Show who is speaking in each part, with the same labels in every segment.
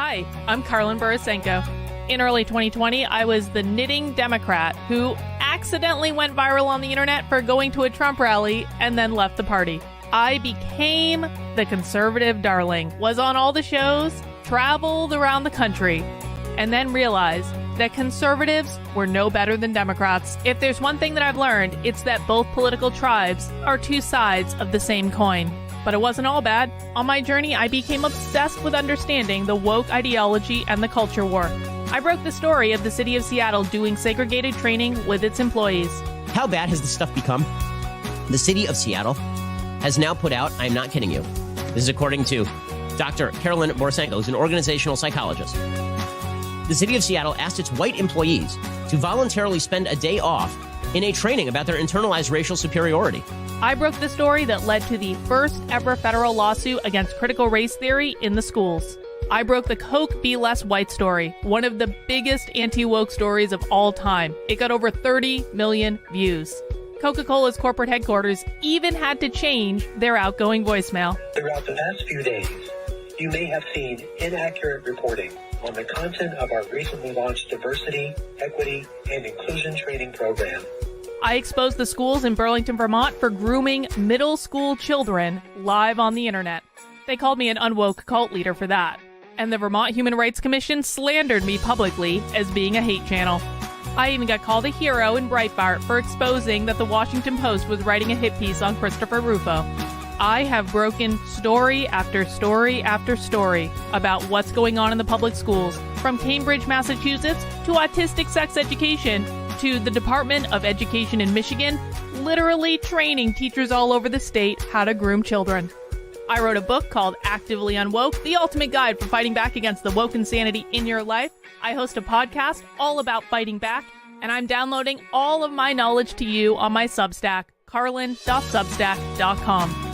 Speaker 1: Hi, I'm Carlin Borisenko. In early 2020, I was the knitting Democrat who accidentally went viral on the internet for going to a Trump rally and then left the party. I became the conservative darling, was on all the shows, traveled around the country, and then realized that conservatives were no better than Democrats. If there's one thing that I've learned, it's that both political tribes are two sides of the same coin. But it wasn't all bad. On my journey, I became obsessed with understanding the woke ideology and the culture war. I broke the story of the city of Seattle doing segregated training with its employees.
Speaker 2: How bad has this stuff become? The city of Seattle has now put out, I'm not kidding you, this is according to Dr. Carolyn Borisenko, who's an organizational psychologist. The city of Seattle asked its white employees to voluntarily spend a day off in a training about their internalized racial superiority.
Speaker 1: I broke the story that led to the first ever federal lawsuit against critical race theory in the schools. I broke the Coke Be Less White story, one of the biggest anti-woke stories of all time. It got over 30 million views. Coca-Cola's corporate headquarters even had to change their outgoing voicemail.
Speaker 3: Throughout the past few days, you may have seen inaccurate reporting on the content of our recently launched diversity, equity, and inclusion training program.
Speaker 1: I exposed the schools in Burlington, Vermont for grooming middle school children live on the internet. They called me an unwoke cult leader for that. And the Vermont Human Rights Commission slandered me publicly as being a hate channel. I even got called a hero in Breitbart for exposing that the Washington Post was writing a hit piece on Christopher Rufo. I have broken story after story after story about what's going on in the public schools, from Cambridge, Massachusetts, to autistic sex education, to the Department of Education in Michigan, literally training teachers all over the state how to groom children. I wrote a book called Actively Unwoke, the ultimate guide for fighting back against the woke insanity in your life. I host a podcast all about fighting back, and I'm downloading all of my knowledge to you on my Substack, carlin.substack.com.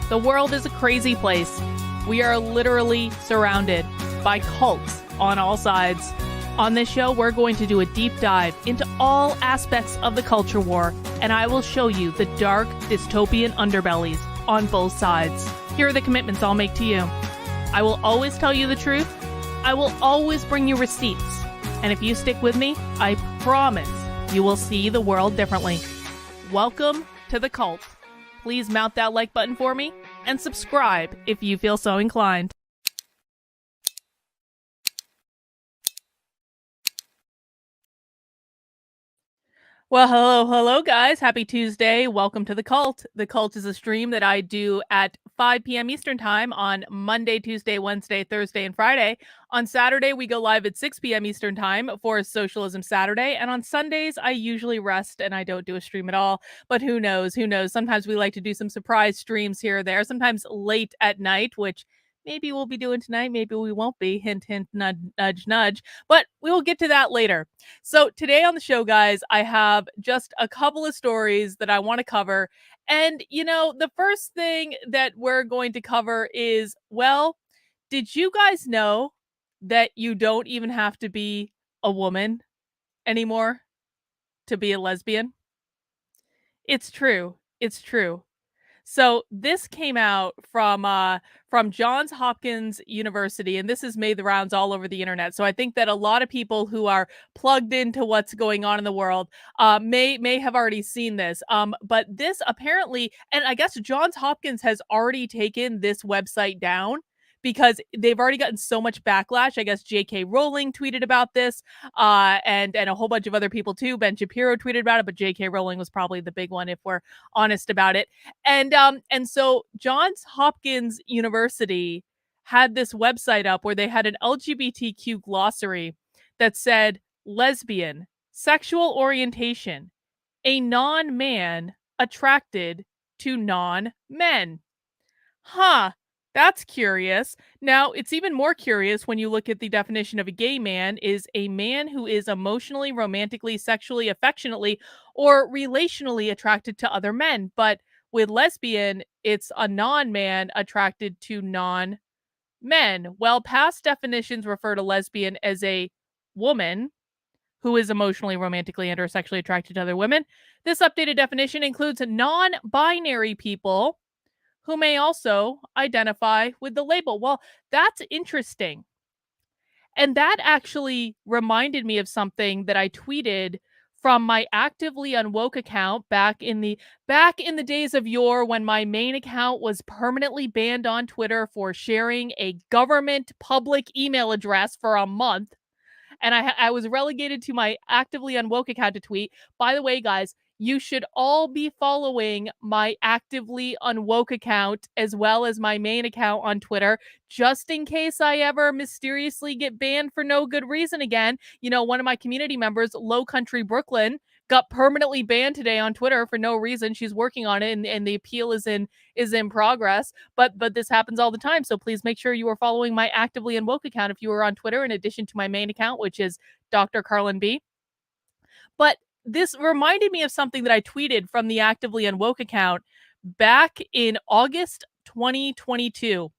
Speaker 1: The world is a crazy place. We are literally surrounded by cults on all sides. On this show, we're going to do a deep dive into all aspects of the culture war, and I will show you the dark, dystopian underbellies on both sides. Here are the commitments I'll make to you. I will always tell you the truth. I will always bring you receipts. And if you stick with me, I promise you will see the world differently. Welcome to the cult. Please mount that like button for me and subscribe if you feel so inclined. Well, hello, guys. Happy Tuesday. Welcome to The Cult. The Cult is a stream that I do at 5 p.m. Eastern Time on Monday, Tuesday, Wednesday, Thursday, and Friday. On Saturday, we go live at 6 p.m. Eastern Time for Socialism Saturday. And on Sundays, I usually rest and I don't do a stream at all. But who knows? Who knows? Sometimes we like to do some surprise streams here or there, sometimes late at night, which maybe we'll be doing tonight. Maybe we won't be. Hint, hint, nudge, nudge, nudge. But we will get to that later. So today on the show, guys, I have just a couple of stories that I want to cover. And, you know, the first thing that we're going to cover is, well, did you guys know that you don't even have to be a woman anymore to be a lesbian? It's true. It's true. So this came out from Johns Hopkins University, and this has made the rounds all over the internet. So I think that a lot of people who are plugged into what's going on in the world may have already seen this. But this apparently, and I guess Johns Hopkins has already taken this website down because they've already gotten so much backlash. I guess J.K. Rowling tweeted about this, and a whole bunch of other people too. Ben Shapiro tweeted about it, but J.K. Rowling was probably the big one if we're honest about it. And so Johns Hopkins University had this website up where they had an LGBTQ glossary that said lesbian, sexual orientation, a non-man attracted to non-men. Huh. That's curious. Now, it's even more curious when you look at the definition of a gay man is a man who is emotionally, romantically, sexually, affectionately, or relationally attracted to other men. But with lesbian, it's a non-man attracted to non-men. Well, past definitions refer to lesbian as a woman who is emotionally, romantically, and or sexually attracted to other women. This updated definition includes non-binary people who may also identify with the label. Well, that's interesting And that actually reminded me of something that I tweeted from my actively Unwoke account back in the days of yore, when my main account was permanently banned on Twitter for sharing a government public email address for a month. And I was relegated to my actively Unwoke account to tweet, by the way, guys, you should all be following my actively Unwoke account as well as my main account on Twitter, just in case I ever mysteriously get banned for no good reason again. You know, one of my community members, Low Country Brooklyn, got permanently banned today on Twitter for no reason. She's working on it, and the appeal is in progress. But this happens all the time. So please make sure you are following my actively Unwoke account if you are on Twitter, in addition to my main account, which is Dr. Carlin B. But this reminded me of something that I tweeted from the actively Unwoke account back in August 2022.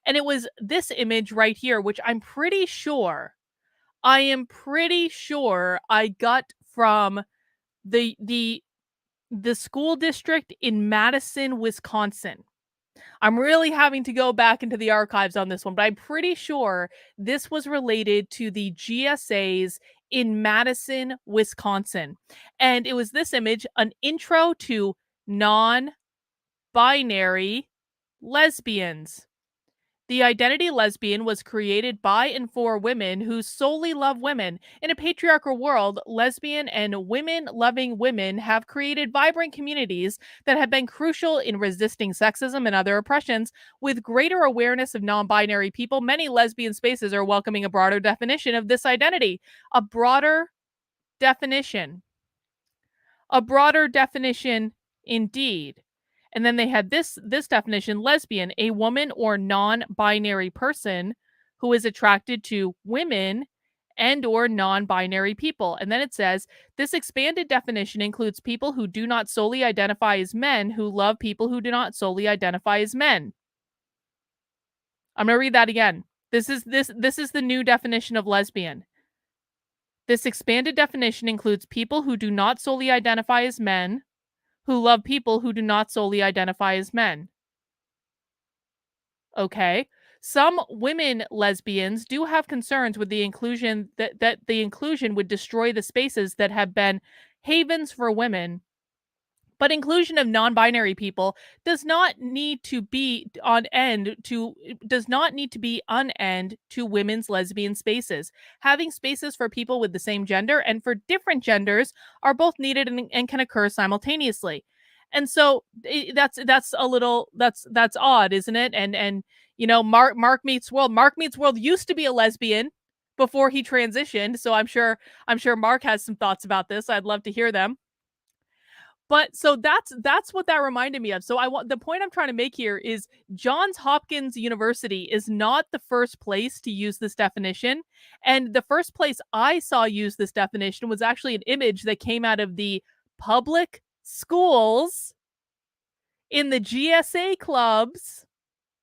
Speaker 1: And it was this image right here, which I am pretty sure I got from the school district in Madison, Wisconsin. I'm really having to go back into the archives on this one, but I'm pretty sure this was related to the GSAs in Madison, Wisconsin. And it was this image, an intro to non binary lesbians. The identity lesbian was created by and for women who solely love women. In a patriarchal world, lesbian and women-loving women have created vibrant communities that have been crucial in resisting sexism and other oppressions. With greater awareness of non-binary people, many lesbian spaces are welcoming a broader definition of this identity. A broader definition. A broader definition indeed. And then they had this definition: lesbian, a woman or non-binary person who is attracted to women and or non-binary people. And then it says this expanded definition includes people who do not solely identify as men who love people who do not solely identify as men. I'm going to read that again. This is the new definition of lesbian. This expanded definition includes people who do not solely identify as men who love people who do not solely identify as men. Okay. Some women lesbians do have concerns with the inclusion that the inclusion would destroy the spaces that have been havens for women. But inclusion of non-binary people does not need to be on end to women's lesbian spaces. Having spaces for people with the same gender and for different genders are both needed and can occur simultaneously. And so that's odd, isn't it? And you know, Mark Meets World. Mark Meets World used to be a lesbian before he transitioned. So I'm sure Mark has some thoughts about this. I'd love to hear them. But so that's what that reminded me of. So the point I'm trying to make here is Johns Hopkins University is not the first place to use this definition. And the first place I saw use this definition was actually an image that came out of the public schools in the GSA clubs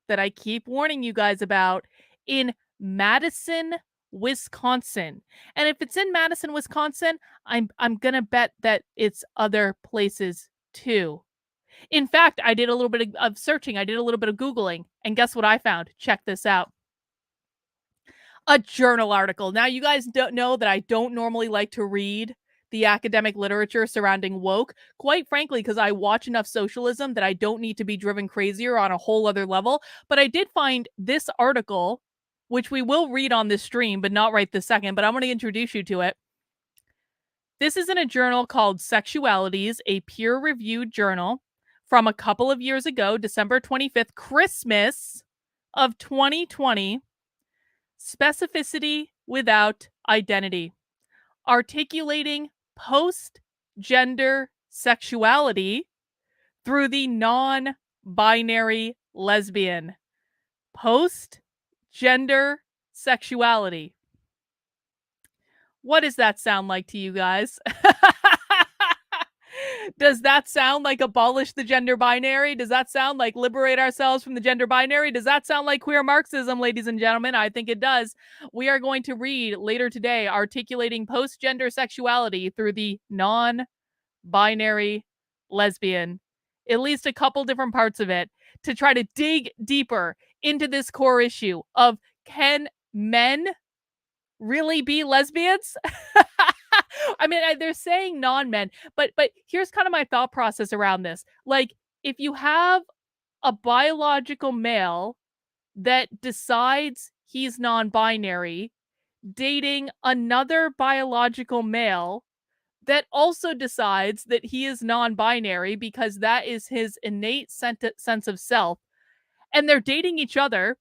Speaker 1: that I keep warning you guys about in Madison, Wisconsin. And if it's in Madison, Wisconsin, I'm gonna bet that it's other places too. In fact, I did a little bit of searching, I did a little bit of Googling, and guess what I found? Check this out. A journal article. Now, you guys don't know that I don't normally like to read the academic literature surrounding woke, quite frankly, because I watch enough socialism that I don't need to be driven crazier on a whole other level. But I did find this article, which we will read on this stream, but not right this second, but I'm going to introduce you to it. This is in a journal called Sexualities, a peer-reviewed journal from a couple of years ago, December 25th, Christmas of 2020. Specificity without identity. Articulating post-gender sexuality through the non-binary lesbian. Post-gender sexuality. What does that sound like to you guys? Does that sound like abolish the gender binary? Does that sound like liberate ourselves from the gender binary? Does that sound like queer Marxism, ladies and gentlemen? I think it does. We are going to read later today, Articulating Post-Gender Sexuality Through the Non-Binary Lesbian. At least a couple different parts of it to try to dig deeper into this core issue of, can men really be lesbians? I mean, they're saying non-men, but here's kind of my thought process around this. Like, if you have a biological male that decides he's non-binary dating another biological male that also decides that he is non-binary because that is his innate sense of self, and they're dating each other,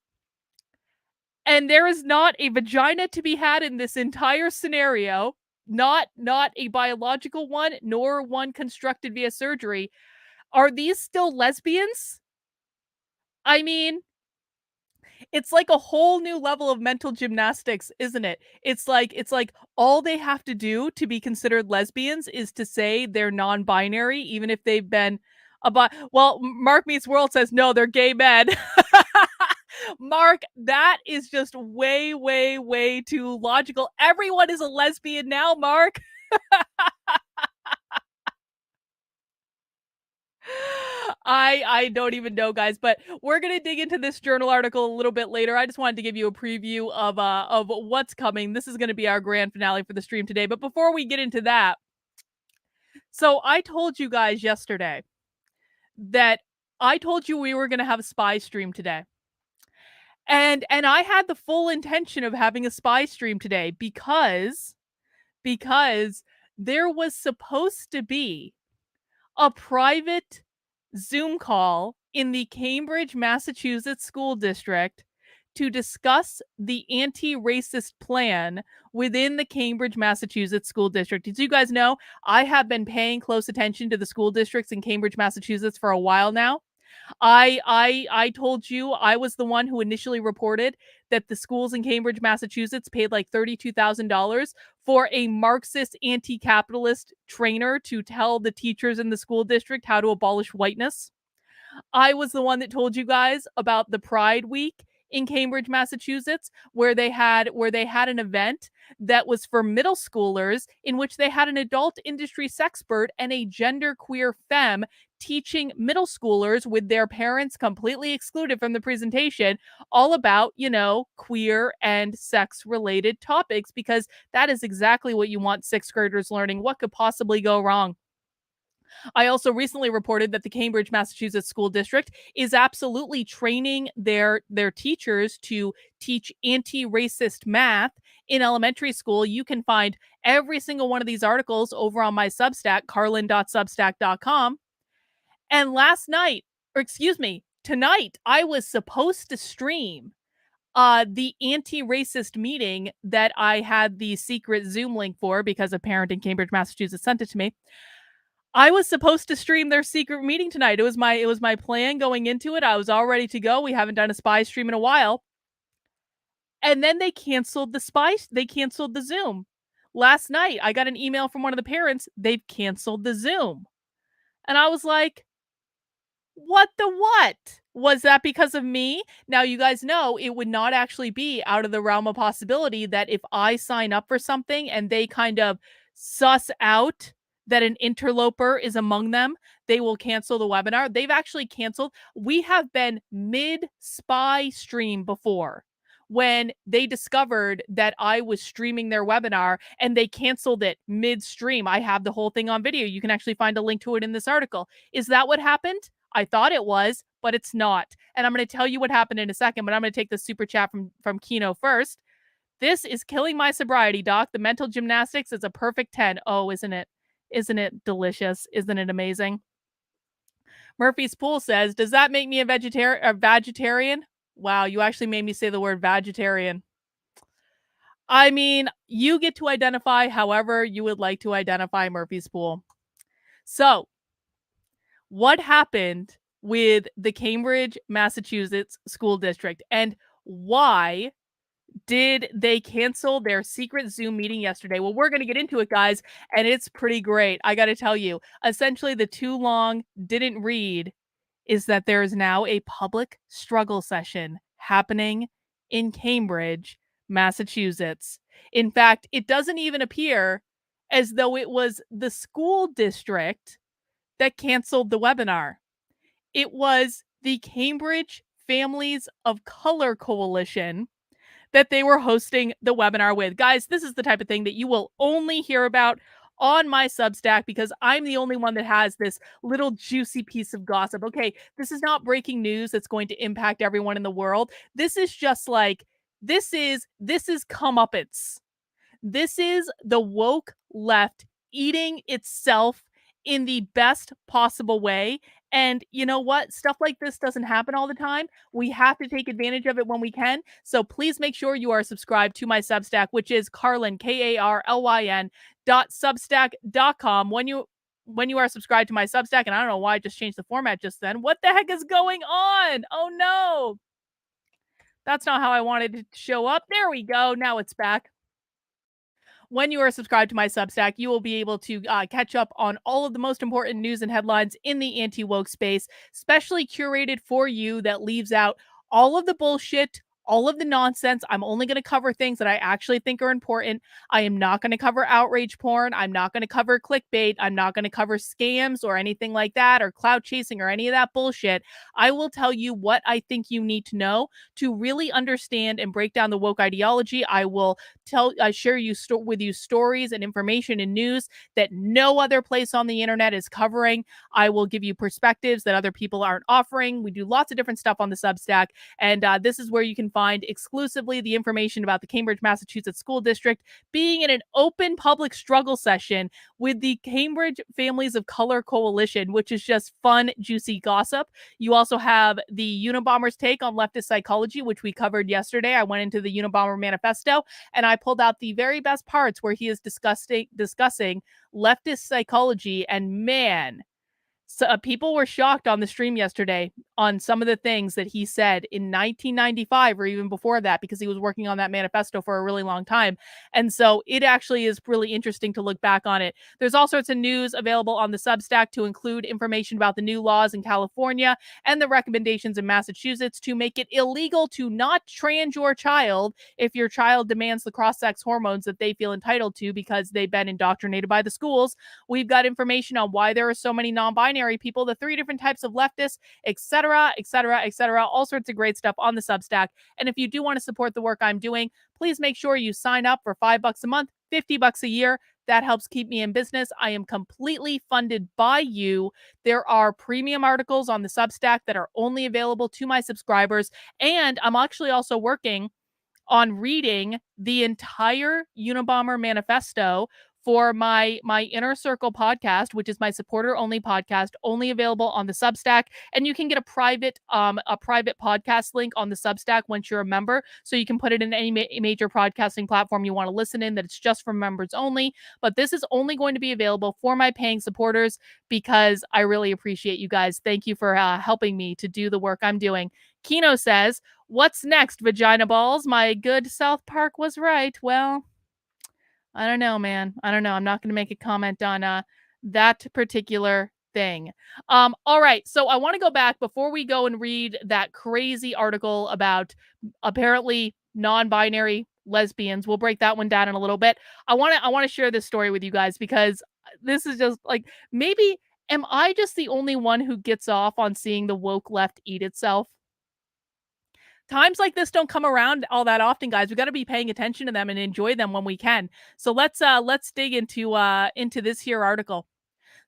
Speaker 1: and there is not a vagina to be had in this entire scenario, not a biological one, nor one constructed via surgery. Are these still lesbians? I mean, it's like a whole new level of mental gymnastics, isn't it? It's like all they have to do to be considered lesbians is to say they're non-binary, even if they've been well, Mark Meets World says no, they're gay men. Mark, that is just way, way, way too logical. Everyone is a lesbian now, Mark. I don't even know, guys, but we're gonna dig into this journal article a little bit later. I just wanted to give you a preview of what's coming. This is gonna be our grand finale for the stream today. But before we get into that, so I told you guys yesterday that I told you we were gonna have a spy stream today. And I had the full intention of having a spy stream today because there was supposed to be a private Zoom call in the Cambridge, Massachusetts school district to discuss the anti-racist plan within the Cambridge, Massachusetts school district. As you guys know, I have been paying close attention to the school districts in Cambridge, Massachusetts for a while now. I told you I was the one who initially reported that the schools in Cambridge, Massachusetts paid like $32,000 for a Marxist anti-capitalist trainer to tell the teachers in the school district how to abolish whiteness. I was the one that told you guys about the Pride Week in Cambridge, Massachusetts, where they had an event that was for middle schoolers in which they had an adult industry sexpert and a genderqueer femme teaching middle schoolers with their parents completely excluded from the presentation all about, queer and sex related topics because that is exactly what you want sixth graders learning. What could possibly go wrong? I also recently reported that the Cambridge, Massachusetts school district is absolutely training their teachers to teach anti-racist math in elementary school. You can find every single one of these articles over on my Substack, carlin.substack.com. And last night, or excuse me, tonight, I was supposed to stream the anti-racist meeting that I had the secret Zoom link for because a parent in Cambridge, Massachusetts sent it to me. I was supposed to stream their secret meeting tonight. It was my plan going into it. I was all ready to go. We haven't done a spy stream in a while. And then they canceled the Zoom. Last night, I got an email from one of the parents. They've canceled the Zoom. And I was like, what the what? Was that because of me? Now, you guys know it would not actually be out of the realm of possibility that if I sign up for something and they kind of suss out that an interloper is among them, they will cancel the webinar. They've actually canceled. We have been mid spy stream before when they discovered that I was streaming their webinar and they canceled it midstream. I have the whole thing on video. You can actually find a link to it in this article. Is that what happened? I thought it was, but it's not. And I'm going to tell you what happened in a second, but I'm going to take the super chat from Kino first. This is killing my sobriety, Doc. The mental gymnastics is a perfect 10. Oh, isn't it? Isn't it delicious? Isn't it amazing? Murphy's Pool says, does that make me a vegetarian? Wow, you actually made me say the word vegetarian. I mean, you get to identify however you would like to identify, Murphy's Pool. So, what happened with the Cambridge, Massachusetts school district and why did they cancel their secret Zoom meeting yesterday? Well, we're going to get into it, guys, and it's pretty great. I got to tell you, essentially, the too long didn't read is that there is now a public struggle session happening in Cambridge, Massachusetts. In fact, it doesn't even appear as though it was the school district that canceled the webinar. It was the Cambridge Families of Color Coalition that they were hosting the webinar with. Guys, this is the type of thing that you will only hear about on my Substack because I'm the only one that has this little juicy piece of gossip. Okay, this is not breaking news that's going to impact everyone in the world. This is just like this is comeuppance. This is the woke left eating itself in the best possible way. And you know what? Stuff like this doesn't happen all the time. We have to take advantage of it when we can. So please make sure you are subscribed to my Substack, which is Carlyn, Karlyn .substack.com. When you are subscribed to my Substack, and I don't know why I just changed the format just then. What the heck is going on? Oh no. That's not how I wanted it to show up. There we go. Now it's back. When you are subscribed to my Substack, you will be able to catch up on all of the most important news and headlines in the anti-woke space, specially curated for you that leaves out all of the bullshit, all of the nonsense. I'm only going to cover things that I actually think are important. I am not going to cover outrage porn. I'm not going to cover clickbait. I'm not going to cover scams or anything like that or clout chasing or any of that bullshit. I will tell you what I think you need to know to really understand and break down the woke ideology. I will share with you stories and information and news that no other place on the internet is covering. I will give you perspectives that other people aren't offering. We do lots of different stuff on the Substack, and this is where you can find exclusively the information about the Cambridge, Massachusetts School District being in an open public struggle session with the Cambridge Families of Color Coalition, which is just fun, juicy gossip. You also have the Unabomber's take on leftist psychology, which we covered yesterday. I went into the Unabomber manifesto and I pulled out the very best parts where he is discussing leftist psychology. And man, so people were shocked on the stream yesterday on some of the things that he said in 1995 or even before that, because he was working on that manifesto for a really long time. And so it actually is really interesting to look back on it. There's all sorts of news available on the Substack to include information about the new laws in California and the recommendations in Massachusetts to make it illegal to not trans your child if your child demands the cross-sex hormones that they feel entitled to because they've been indoctrinated by the schools. We've got information on why there are so many non-binary people, the 3 different types of leftists, etc., etc., etc., all sorts of great stuff on the Substack. And if you do want to support the work I'm doing, please make sure you sign up for $5 a month, $50 a year. That helps keep me in business. I am completely funded by you. There are premium articles on the Substack that are only available to my subscribers. And I'm actually also working on reading the entire Unabomber manifesto for my Inner Circle podcast, which is my supporter only podcast, only available on the Substack. And you can get a private podcast link on the Substack once you're a member, so you can put it in any major podcasting platform you want to listen in. That it's just for members only. But this is only going to be available for my paying supporters because I really appreciate you guys. Thank you for helping me to do the work I'm doing. Kino says, "What's next, vagina balls? My good South Park was right." Well, I don't know, man. I don't know. I'm not going to make a comment on that particular thing. All right. So I want to go back before we go and read that crazy article about apparently non-binary lesbians. We'll break that one down in a little bit. I want to share this story with you guys because this is just like, maybe am I just the only one who gets off on seeing the woke left eat itself? Times like this don't come around all that often, guys. We got to be paying attention to them and enjoy them when we can. So let's dig into this here article.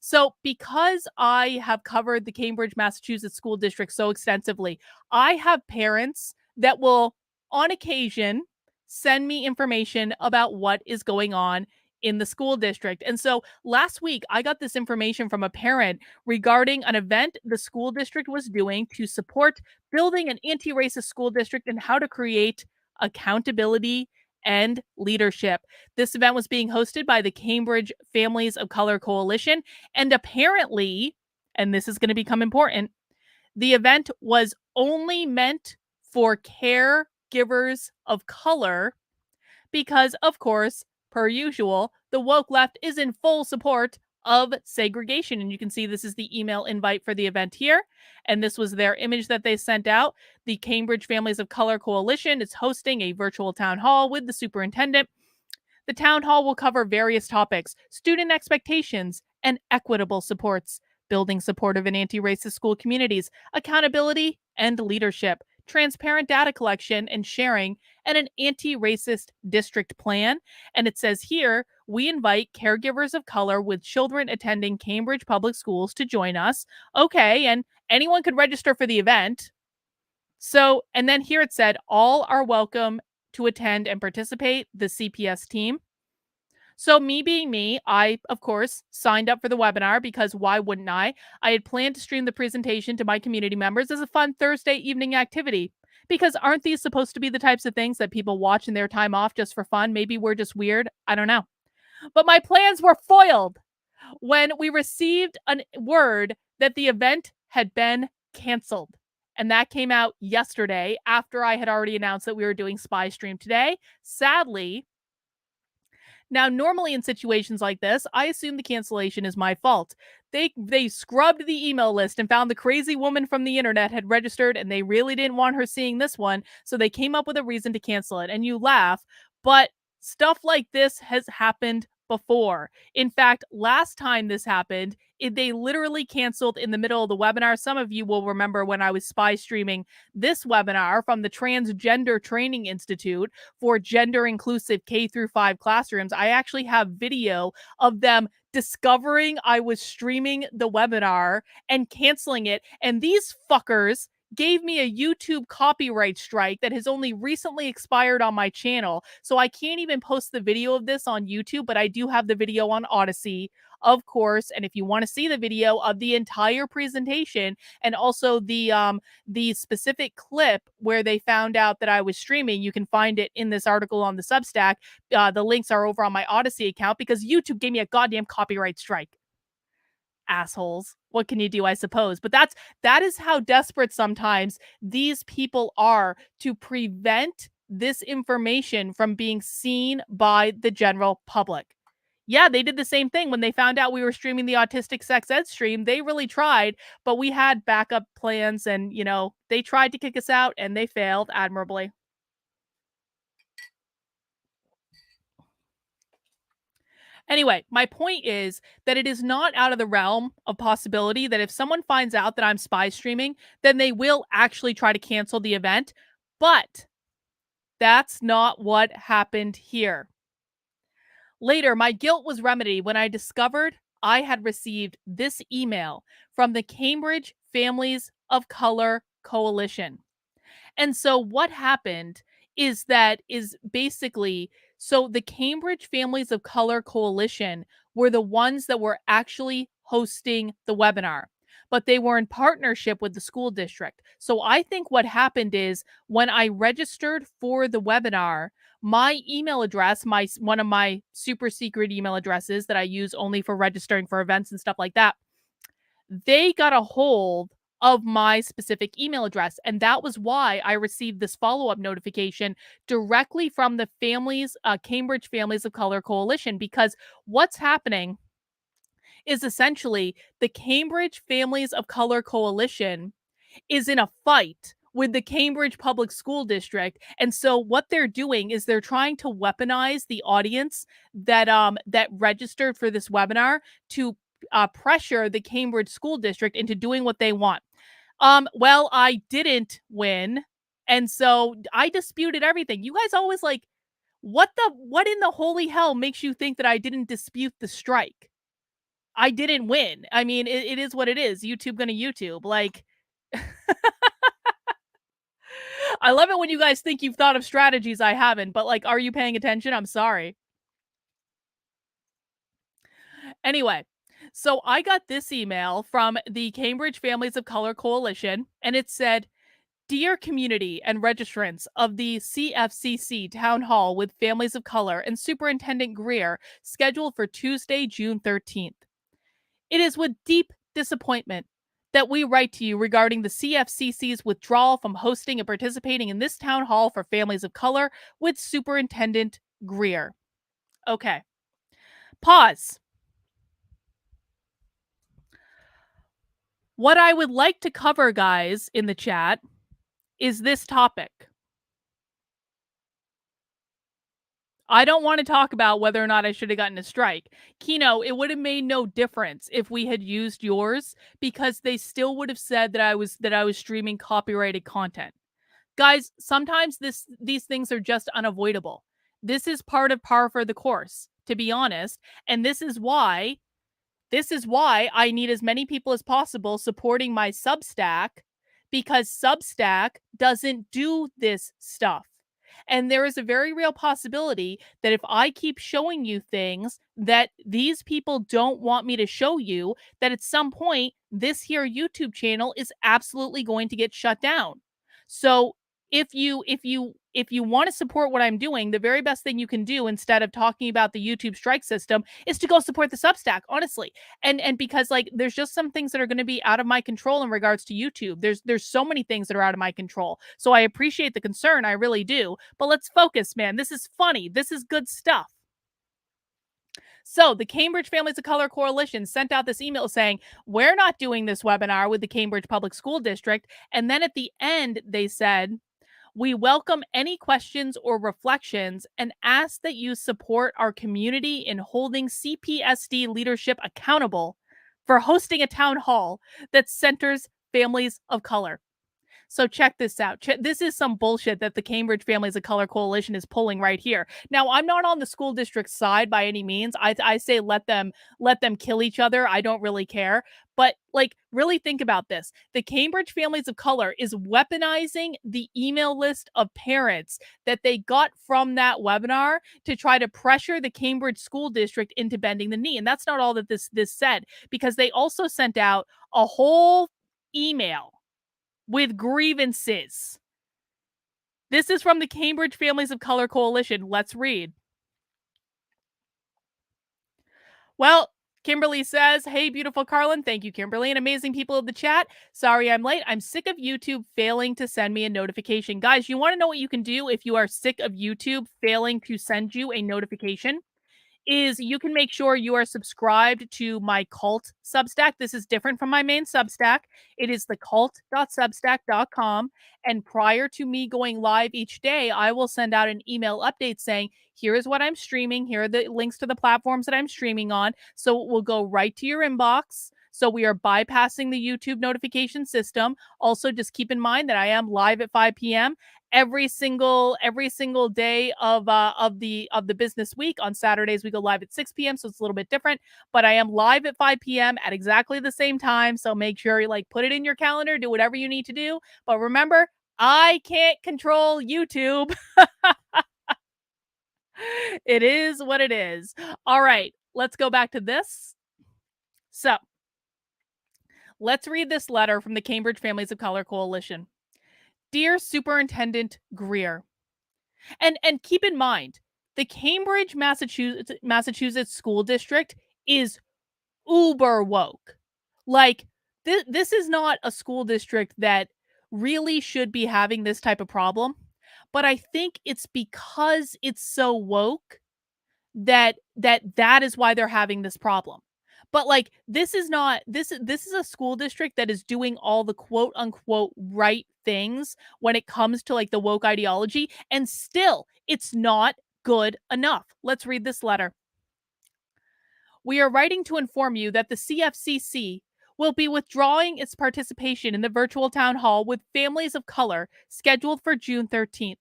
Speaker 1: So because I have covered the Cambridge, Massachusetts School District so extensively, I have parents that will on occasion send me information about what is going on in the school district. And so last week, I got this information from a parent regarding an event the school district was doing to support building an anti-racist school district and how to create accountability and leadership. This event was being hosted by the Cambridge Families of Color Coalition. And apparently, and this is going to become important, the event was only meant for caregivers of color because, of course, per usual, the woke left is in full support of segregation. And you can see this is the email invite for the event here. And this was their image that they sent out. The Cambridge Families of Color Coalition is hosting a virtual town hall with the superintendent. The town hall will cover various topics: student expectations and equitable supports, building supportive and anti-racist school communities, accountability and leadership, transparent data collection and sharing, and an anti-racist district plan. And it says here, we invite caregivers of color with children attending Cambridge Public Schools to join us. Okay, and anyone could register for the event. So, and then here it said, all are welcome to attend and participate, the CPS team. So, me being me, I, of course, signed up for the webinar because why wouldn't I? I had planned to stream the presentation to my community members as a fun Thursday evening activity. Because aren't these supposed to be the types of things that people watch in their time off just for fun? Maybe we're just weird. I don't know. But my plans were foiled when we received a word that the event had been canceled. And that came out yesterday after I had already announced that we were doing Spy Stream today. Sadly, now, normally in situations like this, I assume the cancellation is my fault. They scrubbed the email list and found the crazy woman from the internet had registered and they really didn't want her seeing this one, so they came up with a reason to cancel it. And you laugh, but stuff like this has happened before. In fact, last time this happened, they literally canceled in the middle of the webinar. Some of you will remember when I was spy streaming this webinar from the Transgender Training Institute for gender inclusive K through 5 classrooms. I actually have video of them discovering I was streaming the webinar and canceling it. And these fuckers gave me a YouTube copyright strike that has only recently expired on my channel. So I can't even post the video of this on YouTube, but I do have the video on Odyssey, of course. And if you want to see the video of the entire presentation and also the specific clip where they found out that I was streaming, you can find it in this article on the Substack. The links are over on my Odyssey account because YouTube gave me a goddamn copyright strike. Assholes. What can you do, I suppose? But that is how desperate sometimes these people are to prevent this information from being seen by the general public. Yeah, they did the same thing when they found out we were streaming the autistic sex ed stream. They really tried, but we had backup plans and, they tried to kick us out and they failed admirably. Anyway, my point is that it is not out of the realm of possibility that if someone finds out that I'm spy streaming, then they will actually try to cancel the event. But that's not what happened here. Later, my guilt was remedied when I discovered I had received this email from the Cambridge Families of Color Coalition. And so what happened is basically, so the Cambridge Families of Color Coalition were the ones that were actually hosting the webinar, but they were in partnership with the school district. So I think what happened is when I registered for the webinar, my email address, one of my super secret email addresses that I use only for registering for events and stuff like that, they got a hold of my specific email address. And that was why I received this follow-up notification directly from the Cambridge Families of Color Coalition, because what's happening is essentially the Cambridge Families of Color Coalition is in a fight with the Cambridge Public School District. And so what they're doing is they're trying to weaponize the audience that registered for this webinar to pressure the Cambridge School District into doing what they want. Well, I didn't win. And so I disputed everything. You guys always like, what in the holy hell makes you think that I didn't dispute the strike? I didn't win. I mean, it is what it is. YouTube gonna YouTube. Like, I love it when you guys think you've thought of strategies I haven't, but like, are you paying attention? I'm sorry. Anyway, so I got this email from the Cambridge Families of Color Coalition, and it said, "Dear community and registrants of the CFCC Town Hall with Families of Color and Superintendent Greer, scheduled for Tuesday, June 13th. It is with deep disappointment that we write to you regarding the CFCC's withdrawal from hosting and participating in this town hall for families of color with Superintendent Greer." Okay. Pause. What I would like to cover, guys, in the chat is this topic. I don't want to talk about whether or not I should have gotten a strike. Kino, it would have made no difference if we had used yours, because they still would have said that I was streaming copyrighted content. Guys, sometimes these things are just unavoidable. This is par for the course, to be honest, and this is why I need as many people as possible supporting my Substack, because Substack doesn't do this stuff. And there is a very real possibility that if I keep showing you things that these people don't want me to show you, that at some point this here YouTube channel is absolutely going to get shut down. So if you want to support what I'm doing, the very best thing you can do instead of talking about the YouTube strike system is to go support the Substack, honestly. And because like there's just some things that are going to be out of my control in regards to YouTube. There's so many things that are out of my control. So I appreciate the concern, I really do. But let's focus, man. This is funny. This is good stuff. So the Cambridge Families of Color Coalition sent out this email saying, we're not doing this webinar with the Cambridge Public School District. And then at the end, they said, we welcome any questions or reflections and ask that you support our community in holding CPSD leadership accountable for hosting a town hall that centers families of color. So check this out. This is some bullshit that the Cambridge Families of Color Coalition is pulling right here. Now, I'm not on the school district side by any means. I say let them kill each other. I don't really care. But like, really think about this. The Cambridge Families of Color is weaponizing the email list of parents that they got from that webinar to try to pressure the Cambridge School District into bending the knee. And that's not all that this said, because they also sent out a whole email with grievances. This is from the Cambridge Families of Color Coalition. Let's read. Well, Kimberly says, hey, beautiful Carlin. Thank you, Kimberly, and amazing people of the chat. Sorry I'm late. I'm sick of YouTube failing to send me a notification. Guys, you want to know what you can do if you are sick of YouTube failing to send you a notification? Is you can make sure you are subscribed to my cult Substack. This is different from my main Substack. It is thecult.substack.com. And prior to me going live each day, I will send out an email update saying, here is what I'm streaming. Here are the links to the platforms that I'm streaming on. So it will go right to your inbox. So we are bypassing the YouTube notification system. Also, just keep in mind that I am live at 5 p.m. every single day of the business week. On Saturdays we go live at 6 p.m. so it's a little bit different, but I am live at 5 p.m. at exactly the same time. So make sure you like put it in your calendar, do whatever you need to do. But remember, I can't control YouTube. It is what it is. All right, let's go back to this. So let's read this letter from the Cambridge Families of Color Coalition. Dear Superintendent Greer, and keep in mind, the Cambridge, Massachusetts School District is uber woke. Like, this is not a school district that really should be having this type of problem. But I think it's because it's so woke that is why they're having this problem. But like, this is a school district that is doing all the quote unquote right things when it comes to like the woke ideology, and still it's not good enough. Let's read this letter. We are writing to inform you that the CFCC will be withdrawing its participation in the virtual town hall with families of color scheduled for June 13th.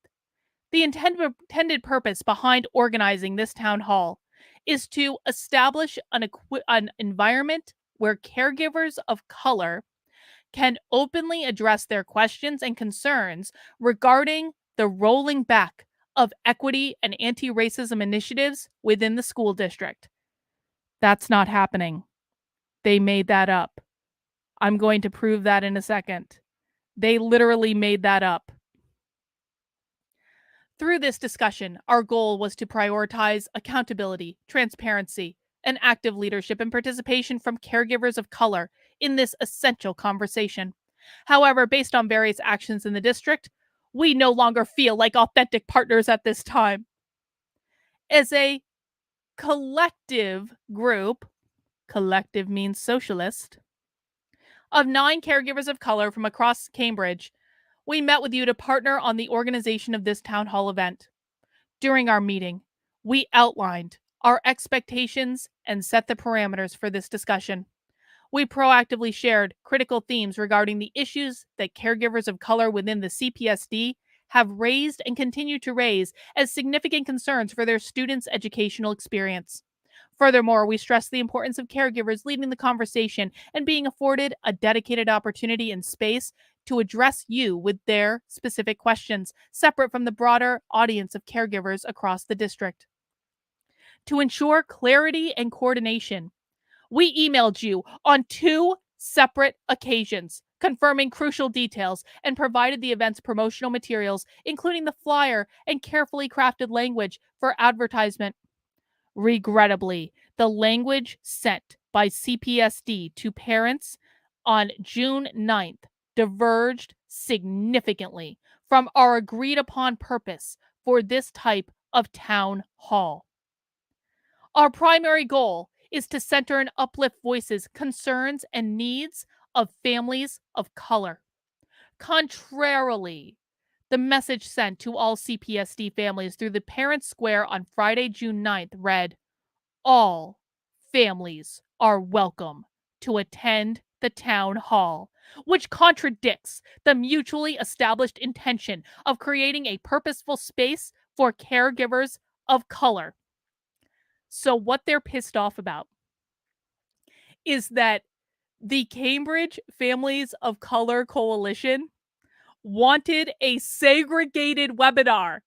Speaker 1: The intended purpose behind organizing this town hall is to establish an environment where caregivers of color can openly address their questions and concerns regarding the rolling back of equity and anti-racism initiatives within the school district. That's not happening. They made that up. I'm going to prove that in a second. They literally made that up. Through this discussion, our goal was to prioritize accountability, transparency, and active leadership and participation from caregivers of color in this essential conversation. However, based on various actions in the district, we no longer feel like authentic partners at this time. As a collective group, collective means socialist, of 9 caregivers of color from across Cambridge, we met with you to partner on the organization of this town hall event. During our meeting, we outlined our expectations and set the parameters for this discussion. We proactively shared critical themes regarding the issues that caregivers of color within the CPSD have raised and continue to raise as significant concerns for their students' educational experience. Furthermore, we stress the importance of caregivers leading the conversation and being afforded a dedicated opportunity and space to address you with their specific questions, separate from the broader audience of caregivers across the district. To ensure clarity and coordination, we emailed you on 2 separate occasions, confirming crucial details and provided the event's promotional materials, including the flyer and carefully crafted language for advertisement. Regrettably, the language sent by CPSD to parents on June 9th diverged significantly from our agreed upon purpose for this type of town hall. Our primary goal is to center and uplift voices, concerns, and needs of families of color. Contrarily, the message sent to all CPSD families through the Parents Square on Friday, June 9th read, "All families are welcome to attend the town hall," which contradicts the mutually established intention of creating a purposeful space for caregivers of color. So, what they're pissed off about is that the Cambridge Families of Color Coalition wanted a segregated webinar,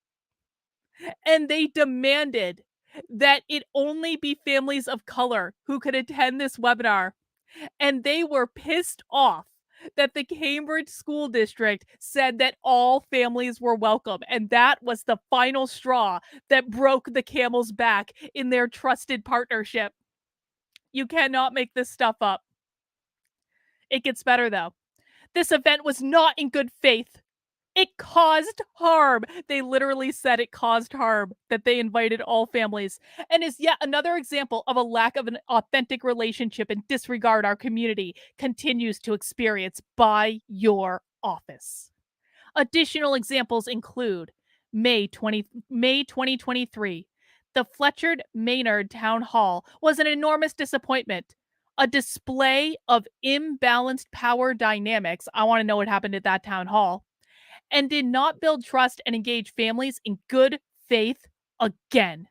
Speaker 1: and they demanded that it only be families of color who could attend this webinar. And they were pissed off that the Cambridge School District said that all families were welcome. And that was the final straw that broke the camel's back in their trusted partnership. You cannot make this stuff up. It gets better, though. This event was not in good faith. It caused harm. They literally said it caused harm that they invited all families, and is yet another example of a lack of an authentic relationship and disregard our community continues to experience by your office. Additional examples include May 2023. The Fletcher Maynard Town Hall was an enormous disappointment. A display of imbalanced power dynamics. I want to know what happened at that town hall. And did not build trust and engage families in good faith again.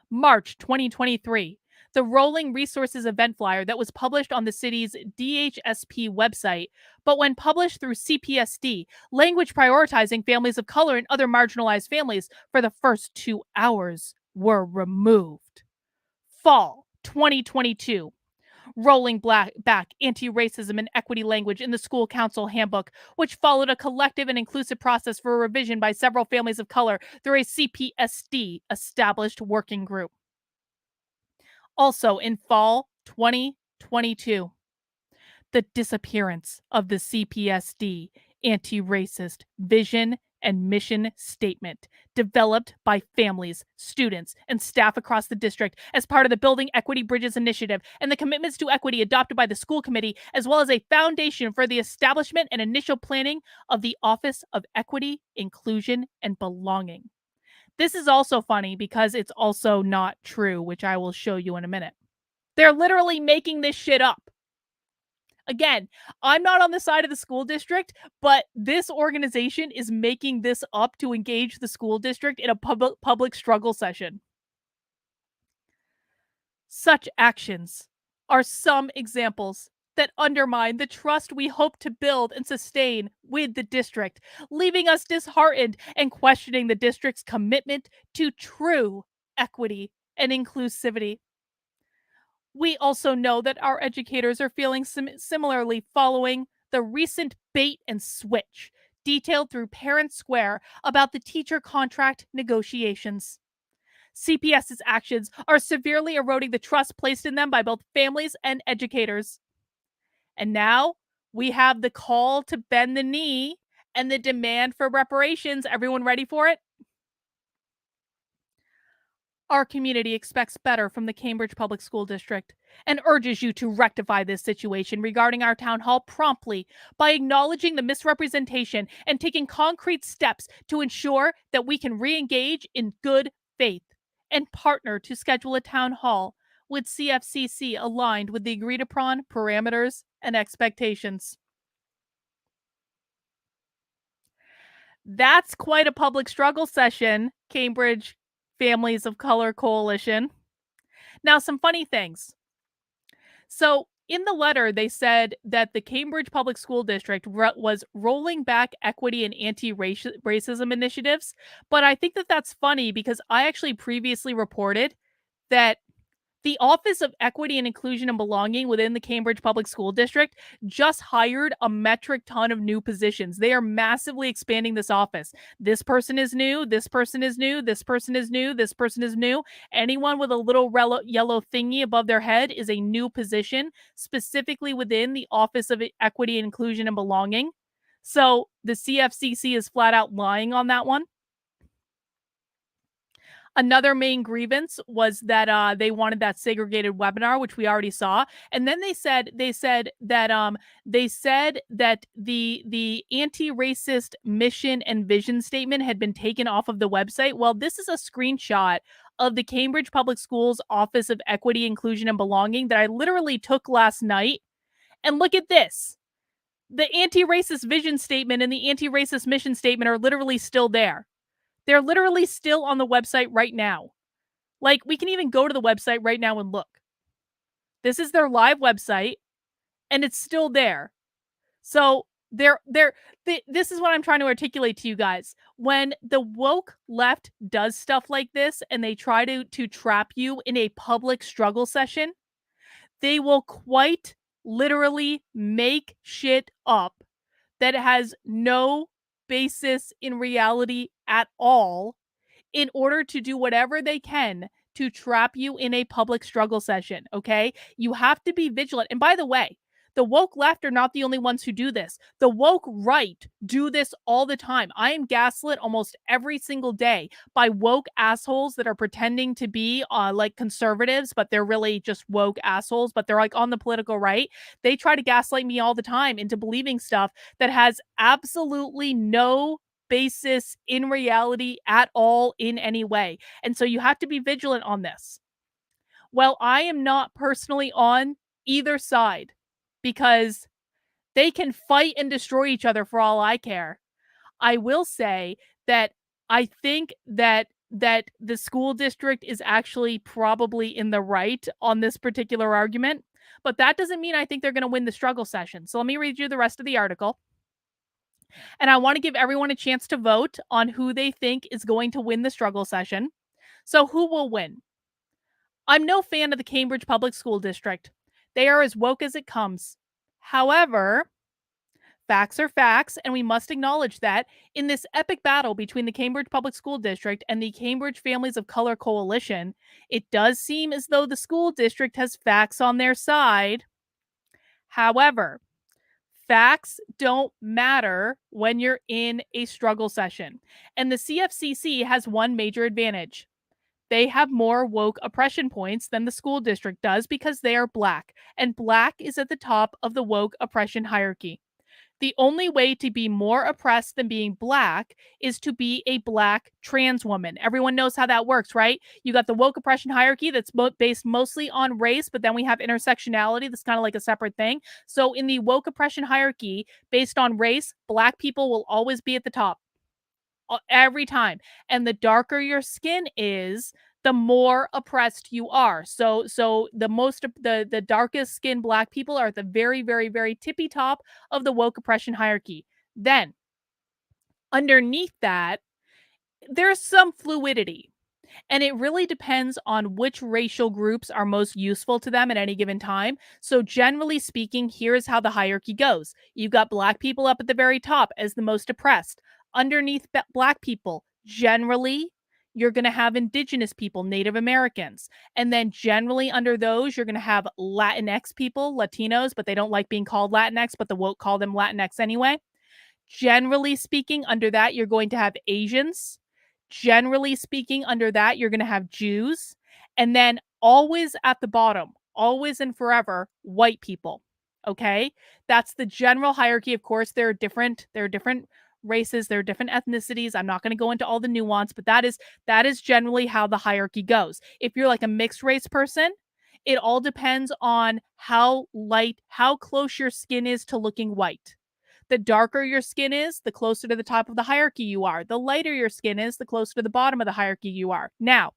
Speaker 1: March 2023. The Rolling Resources event flyer that was published on the city's DHSP website, but when published through CPSD, language prioritizing families of color and other marginalized families for the first 2 hours were removed. Fall 2022. Rolling back anti-racism and equity language in the school council handbook, which followed a collective and inclusive process for revision by several families of color through a CPSD established working group. Also in fall 2022, the disappearance of the CPSD anti-racist vision and mission statement developed by families, students, and staff across the district as part of the Building Equity Bridges initiative and the commitments to equity adopted by the school committee, as well as a foundation for the establishment and initial planning of the Office of Equity, Inclusion, and Belonging. This is also funny because it's also not true, which I will show you in a minute. They're literally making this shit up. Again, I'm not on the side of the school district, but this organization is making this up to engage the school district in a public struggle session. Such actions are some examples that undermine the trust we hope to build and sustain with the district, leaving us disheartened and questioning the district's commitment to true equity and inclusivity. We also know that our educators are feeling similarly following the recent bait and switch detailed through Parents Square about the teacher contract negotiations. CPS's actions are severely eroding the trust placed in them by both families and educators. And now we have the call to bend the knee and the demand for reparations. Everyone ready for it? Our community expects better from the Cambridge Public School District and urges you to rectify this situation regarding our town hall promptly by acknowledging the misrepresentation and taking concrete steps to ensure that we can re-engage in good faith and partner to schedule a town hall with CFCC aligned with the agreed upon parameters and expectations. That's quite a public struggle session, Cambridge Families of Color Coalition. Now, some funny things. So, in the letter, they said that the Cambridge Public School District was rolling back equity and anti racism initiatives. But I think that that's funny because I actually previously reported that the Office of Equity and Inclusion and Belonging within the Cambridge Public School District just hired a metric ton of new positions. They are massively expanding this office. This person is new. This person is new. This person is new. This person is new. Anyone with a little yellow thingy above their head is a new position, specifically within the Office of Equity and Inclusion and Belonging. So the CFCC is flat out lying on that one. Another main grievance was that they wanted that segregated webinar, which we already saw. And then they said that the anti-racist mission and vision statement had been taken off of the website. Well, this is a screenshot of the Cambridge Public Schools Office of Equity, Inclusion, and Belonging that I literally took last night. And look at this. The anti-racist vision statement and the anti-racist mission statement are literally still there. They're literally still on the website right now. Like, we can even go to the website right now and look. This is their live website, and it's still there. So this is what I'm trying to articulate to you guys. When the woke left does stuff like this and they try to trap you in a public struggle session, they will quite literally make shit up that has no basis in reality at all in order to do whatever they can to trap you in a public struggle session, okay? You have to be vigilant. And by the way, the woke left are not the only ones who do this. The woke right do this all the time. I am gaslit almost every single day by woke assholes that are pretending to be like conservatives, but they're really just woke assholes, but they're like on the political right. They try to gaslight me all the time into believing stuff that has absolutely no basis in reality at all in any way. And so you have to be vigilant on this. Well, I am not personally on either side because they can fight and destroy each other for all I care. I will say that I think that the school district is actually probably in the right on this particular argument, but that doesn't mean I think they're going to win the struggle session. So let me read you the rest of the article. And I want to give everyone a chance to vote on who they think is going to win the struggle session. So, who will win? I'm no fan of the Cambridge Public School District. They are as woke as it comes. However, facts are facts, and we must acknowledge that in this epic battle between the Cambridge Public School District and the Cambridge Families of Color Coalition, it does seem as though the school district has facts on their side. However, facts don't matter when you're in a struggle session. And the CFCC has one major advantage. They have more woke oppression points than the school district does because they are Black, and Black is at the top of the woke oppression hierarchy. The only way to be more oppressed than being Black is to be a Black trans woman. Everyone knows how that works, right? You got the woke oppression hierarchy that's based mostly on race, but then we have intersectionality that's kind of like a separate thing. So in the woke oppression hierarchy based on race, Black people will always be at the top every time. And the darker your skin is, the more oppressed you are. So the darkest skinned Black people are at the very, very, very tippy top of the woke oppression hierarchy. Then underneath that, there's some fluidity. And it really depends on which racial groups are most useful to them at any given time. So, generally speaking, here's how the hierarchy goes. You've got Black people up at the very top as the most oppressed. Underneath Black people, generally, you're going to have Indigenous people, Native Americans. And then, generally, under those, you're going to have Latinx people, Latinos, but they don't like being called Latinx, but the woke call them Latinx anyway. Generally speaking, under that, you're going to have Asians. Generally speaking, under that, you're going to have Jews. And then always at the bottom, always and forever, white people. Okay? That's the general hierarchy. Of course, there are different races, there are different ethnicities. I'm not going to go into all the nuance, but that is generally how the hierarchy goes. If you're like a mixed race person, it all depends on how close your skin is to looking white. The darker your skin is, the closer to the top of the hierarchy you are. The lighter your skin is, the closer to the bottom of the hierarchy you are. Now,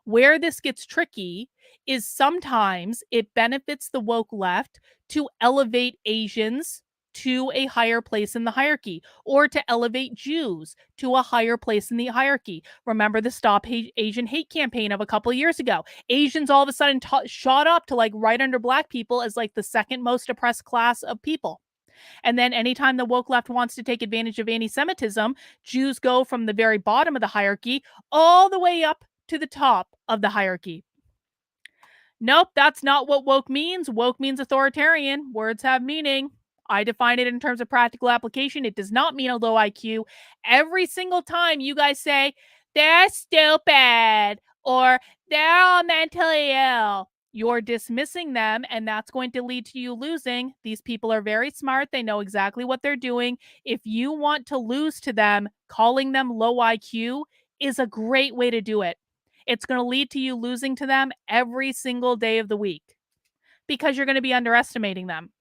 Speaker 1: where this gets tricky is sometimes it benefits the woke left to elevate Asians to a higher place in the hierarchy, or to elevate Jews to a higher place in the hierarchy. Remember the Stop Asian Hate campaign of a couple of years ago? Asians all of a sudden shot up to like right under Black people as like the second most oppressed class of people. And then anytime the woke left wants to take advantage of anti-Semitism, Jews go from the very bottom of the hierarchy all the way up to the top of the hierarchy. Nope, that's not what woke means. Woke means authoritarian. Words have meaning. I define it in terms of practical application. It does not mean a low IQ. Every single time you guys say, they're stupid or they're all mentally ill, you're dismissing them, and that's going to lead to you losing. These people are very smart. They know exactly what they're doing. If you want to lose to them, calling them low IQ is a great way to do it. It's going to lead to you losing to them every single day of the week because you're going to be underestimating them.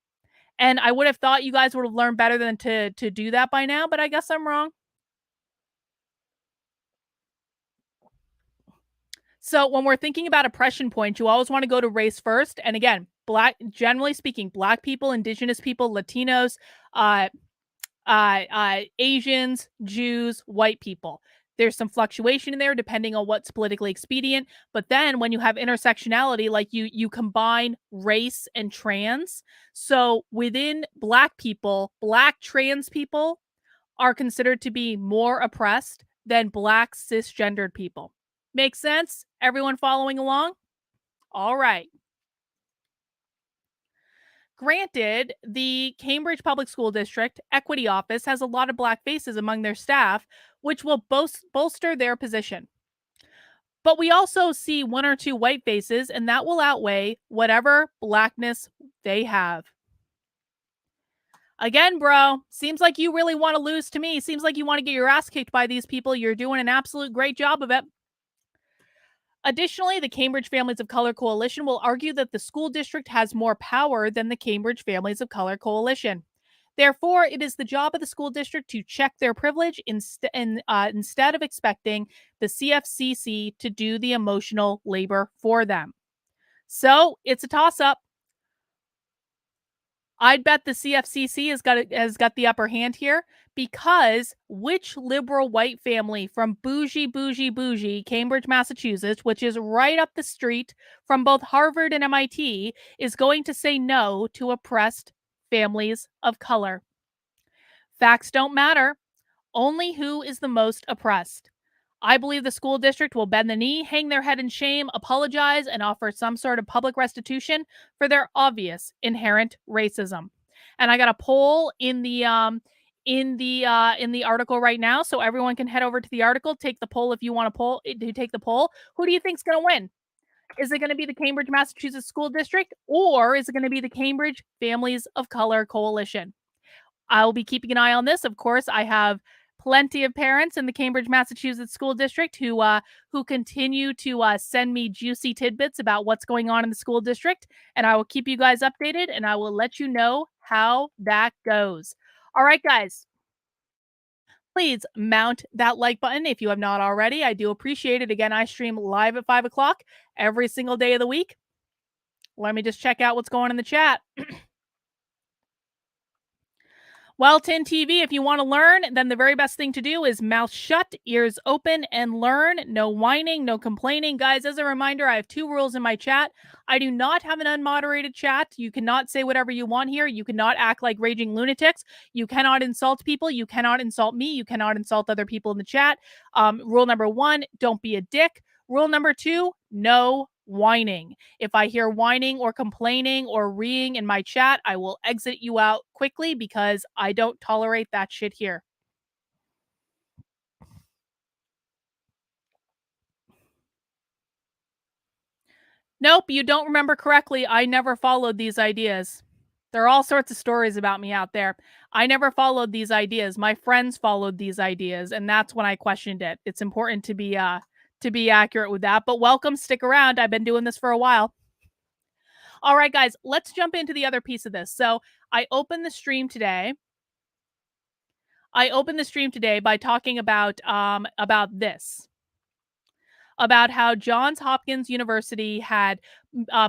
Speaker 1: And I would have thought you guys would have learned better than to do that by now, but I guess I'm wrong. So when we're thinking about oppression points, you always want to go to race first. And again, generally speaking, Black people, Indigenous people, Latinos, Asians, Jews, white people. There's some fluctuation in there depending on what's politically expedient. But then when you have intersectionality, like you combine race and trans. So within Black people, Black trans people are considered to be more oppressed than Black cisgendered people. Makes sense? Everyone following along? All right. Granted, the Cambridge Public School District Equity Office has a lot of Black faces among their staff, which will bolster their position. But we also see one or two white faces, and that will outweigh whatever Blackness they have. Again, bro, seems like you really want to lose to me. Seems like you want to get your ass kicked by these people. You're doing an absolute great job of it. Additionally, the Cambridge Families of Color Coalition will argue that the school district has more power than the Cambridge Families of Color Coalition. Therefore, it is the job of the school district to check their privilege instead of expecting the CFCC to do the emotional labor for them. So it's a toss-up. I'd bet the CFCC has got the upper hand here, because which liberal white family from bougie Cambridge, Massachusetts, which is right up the street from both Harvard and MIT, is going to say no to oppressed families of color? Facts don't matter. Only who is the most oppressed. I believe the school district will bend the knee, hang their head in shame, apologize, and offer some sort of public restitution for their obvious inherent racism. And I got a poll in the article right now, so everyone can head over to the article, take the poll if you want to take the poll. Who do you think's going to win? Is it going to be the Cambridge, Massachusetts School District, or is it going to be the Cambridge Families of Color Coalition? I'll be keeping an eye on this. Of course, I have plenty of parents in the Cambridge, Massachusetts School District who continue to send me juicy tidbits about what's going on in the school district, and I will keep you guys updated, and I will let you know how that goes. All right, guys. Please mount that like button if you have not already. I do appreciate it. Again, I stream live at 5 o'clock every single day of the week. Let me just check out what's going on in the chat. Well, Tin TV, if you want to learn, then the very best thing to do is mouth shut, ears open, and learn. No whining, no complaining. Guys, as a reminder, I have 2 rules in my chat. I do not have an unmoderated chat. You cannot say whatever you want here. You cannot act like raging lunatics. You cannot insult people. You cannot insult me. You cannot insult other people in the chat. Rule number 1, don't be a dick. Rule number 2, no whining. If I hear whining or complaining or reeing in my chat, I will exit you out quickly because I don't tolerate that shit here. Nope, you don't remember correctly. I never followed these ideas. There are all sorts of stories about me out there. I never followed these ideas. My friends followed these ideas, and that's when I questioned it. It's important to be accurate with that. But welcome, stick around. I've been doing this for a while. All right, guys, let's jump into the other piece of this. So I opened the stream today. By talking about this, about how Johns Hopkins University had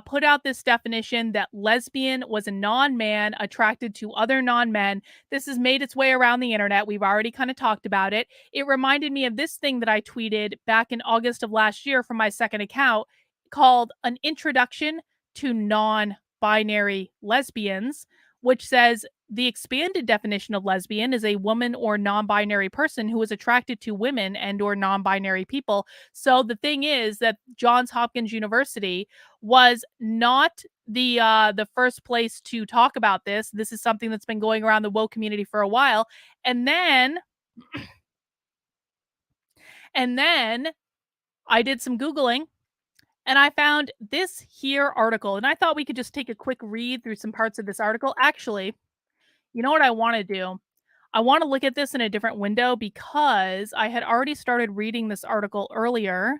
Speaker 1: put out this definition that lesbian was a non-man attracted to other non-men. This has made its way around the internet. We've already kind of talked about it. It reminded me of this thing that I tweeted back in August of last year from my second account called An Introduction to Non-Binary Lesbians, which says the expanded definition of lesbian is a woman or non-binary person who is attracted to women and or non-binary people. So the thing is that Johns Hopkins University was not the first place to talk about this. This is something that's been going around the woke community for a while. And then I did some Googling and I found this here article. And I thought we could just take a quick read through some parts of this article. Actually, you know what I want to do? I want to look at this in a different window because I had already started reading this article earlier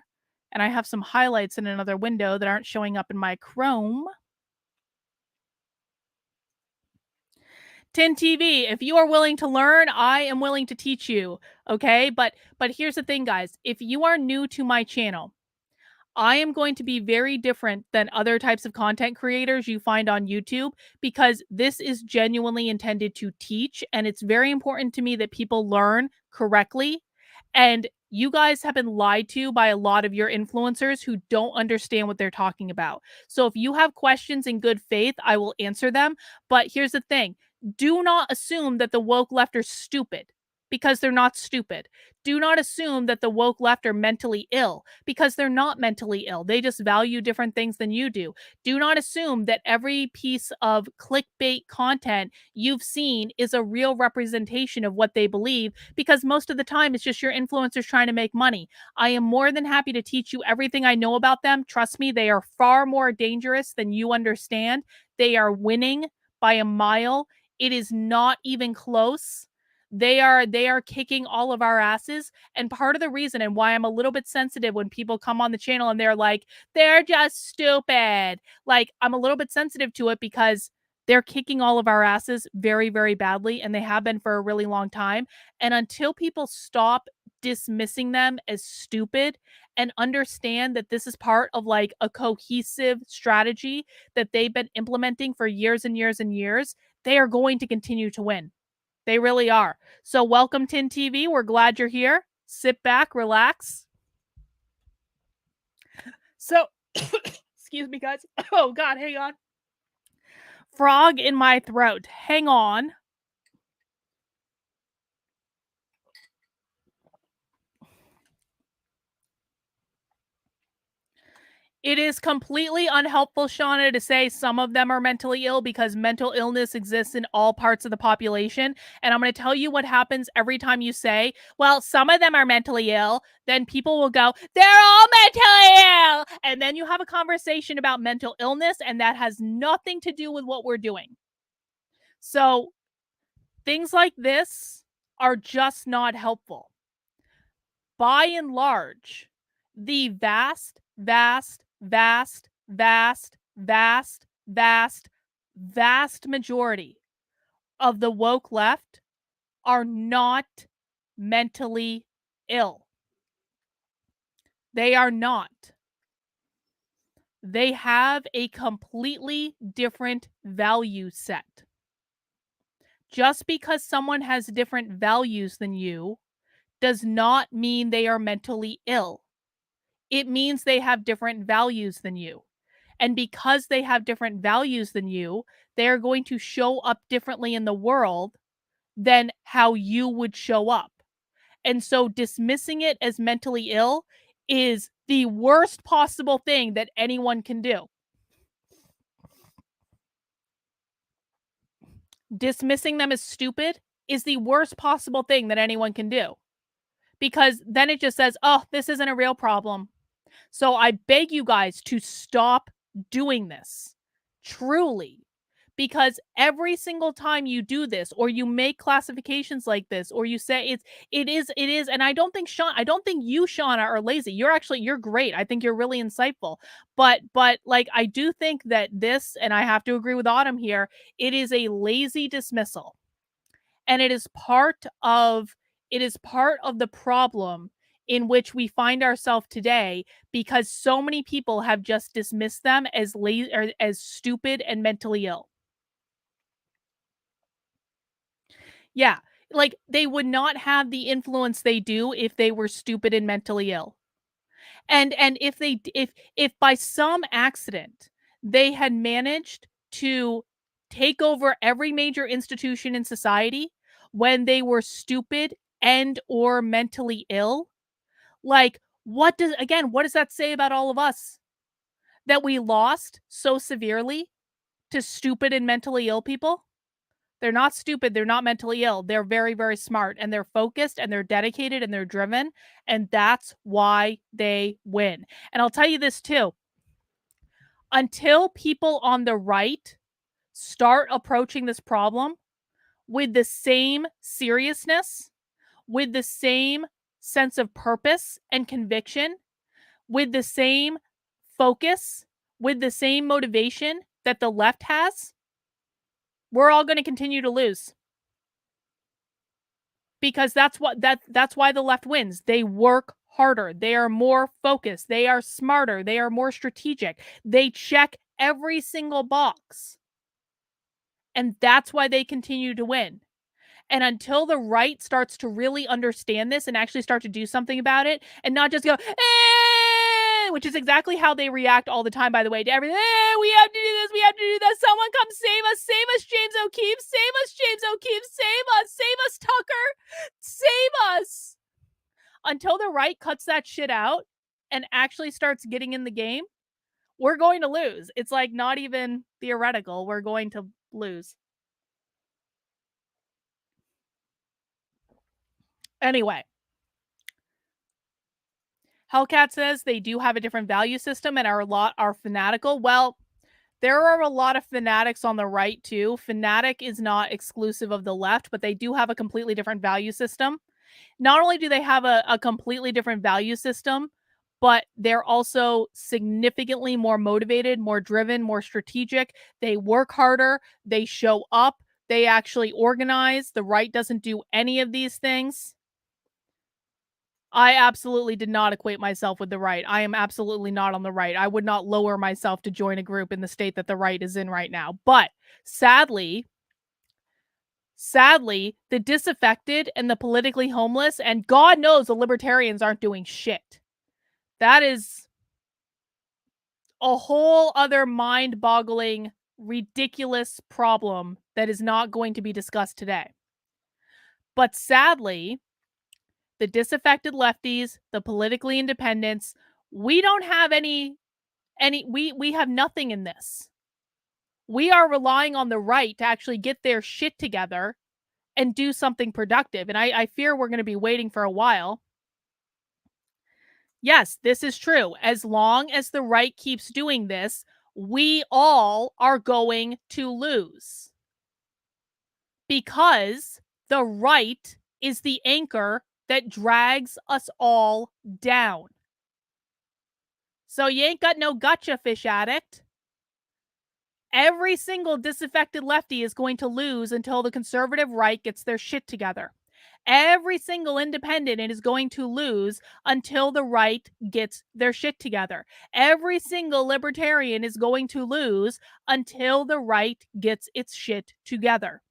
Speaker 1: and I have some highlights in another window that aren't showing up in my Chrome. Tin TV, if you are willing to learn, I am willing to teach you. Okay. But here's the thing, guys. If you are new to my channel, I am going to be very different than other types of content creators you find on YouTube because this is genuinely intended to teach. And it's very important to me that people learn correctly. And you guys have been lied to by a lot of your influencers who don't understand what they're talking about. So if you have questions in good faith, I will answer them. But here's the thing. Do not assume that the woke left are stupid because they're not stupid. Do not assume that the woke left are mentally ill because they're not mentally ill. They just value different things than you do. Do not assume that every piece of clickbait content you've seen is a real representation of what they believe because most of the time it's just your influencers trying to make money. I am more than happy to teach you everything I know about them. Trust me, they are far more dangerous than you understand. They are winning by a mile. It is not even close. They are kicking all of our asses. And part of the reason and why I'm a little bit sensitive when people come on the channel and they're like, they're just stupid. Like, I'm a little bit sensitive to it because they're kicking all of our asses very, very badly. And they have been for a really long time. And until people stop dismissing them as stupid and understand that this is part of like a cohesive strategy that they've been implementing for years and years and years, they are going to continue to win. They really are. So welcome, Tin TV. We're glad you're here. Sit back, relax. So, excuse me, guys. Oh, God, hang on. Frog in my throat. Hang on. It is completely unhelpful, Shauna, to say some of them are mentally ill because mental illness exists in all parts of the population. And I'm going to tell you what happens every time you say, well, some of them are mentally ill. Then people will go, they're all mentally ill. And then you have a conversation about mental illness, and that has nothing to do with what we're doing. So things like this are just not helpful. By and large, the vast majority of the woke left are not mentally ill. They are not. They have a completely different value set. Just because someone has different values than you does not mean they are mentally ill. It means they have different values than you. And because they have different values than you, they are going to show up differently in the world than how you would show up. And so dismissing it as mentally ill is the worst possible thing that anyone can do. Dismissing them as stupid is the worst possible thing that anyone can do. Because then it just says, oh, this isn't a real problem. So I beg you guys to stop doing this. Truly. because every single time you do this or you make classifications like this or you say it is and I don't think you Shauna are lazy. You're great. I think you're really insightful. But like I do think that this, and I have to agree with Autumn here, it is a lazy dismissal. And it is part of the problem in which we find ourselves today, because so many people have just dismissed them as lazy or as stupid and mentally ill. Yeah, like they would not have the influence they do if they were stupid and mentally ill. And if by some accident they had managed to take over every major institution in society when they were stupid and or mentally ill, like what does that say about all of us? That we lost so severely to stupid and mentally ill people? They're not stupid, they're not mentally ill. They're very, very smart, and they're focused, and they're dedicated, and they're driven, and that's why they win. And I'll tell you this too. Until people on the right start approaching this problem with the same seriousness, with the same sense of purpose and conviction, with the same focus, with the same motivation that the left has, we're all going to continue to lose. Because that's why the left wins. They work harder. They are more focused. They are smarter. They are more strategic. They check every single box. And that's why they continue to win. And until the right starts to really understand this and actually start to do something about it and not just go, which is exactly how they react all the time, by the way, to everything. We have to do this. We have to do that. Someone come save us. Save us, James O'Keefe. Save us, James O'Keefe. Save us. Save us, Tucker. Save us. Until the right cuts that shit out and actually starts getting in the game, we're going to lose. It's like not even theoretical. We're going to lose. Anyway, Hellcat says they do have a different value system and are fanatical. Well, there are a lot of fanatics on the right too. Fanatic is not exclusive of the left, but they do have a completely different value system. Not only do they have a completely different value system, but they're also significantly more motivated, more driven, more strategic. They work harder. They show up. They actually organize. The right doesn't do any of these things. I absolutely did not equate myself with the right. I am absolutely not on the right. I would not lower myself to join a group in the state that the right is in right now. But sadly, the disaffected and the politically homeless, and God knows the libertarians aren't doing shit. That is a whole other mind-boggling, ridiculous problem that is not going to be discussed today. But sadly, the disaffected lefties, the politically independents, we don't have we have nothing in this. We are relying on the right to actually get their shit together and do something productive. And I fear we're going to be waiting for a while. Yes, this is true. As long as the right keeps doing this, we all are going to lose. Because the right is the anchor that drags us all down. So you ain't got no gotcha, fish addict. Every single disaffected lefty is going to lose until the conservative right gets their shit together. Every single independent is going to lose until the right gets their shit together. Every single libertarian is going to lose until the right gets its shit together.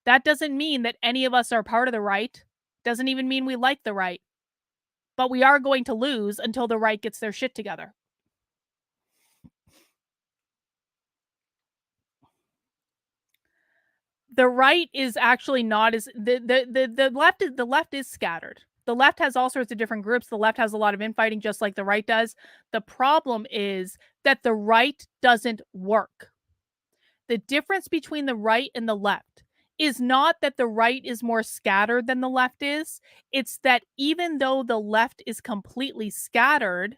Speaker 1: That doesn't mean that any of us are part of the right. Doesn't even mean we like the right. But we are going to lose until the right gets their shit together. The right is actually not as the left is scattered. The left has all sorts of different groups. The left has a lot of infighting just like the right does. The problem is that the right doesn't work. The difference between the right and the left is not that the right is more scattered than the left is. It's that even though the left is completely scattered,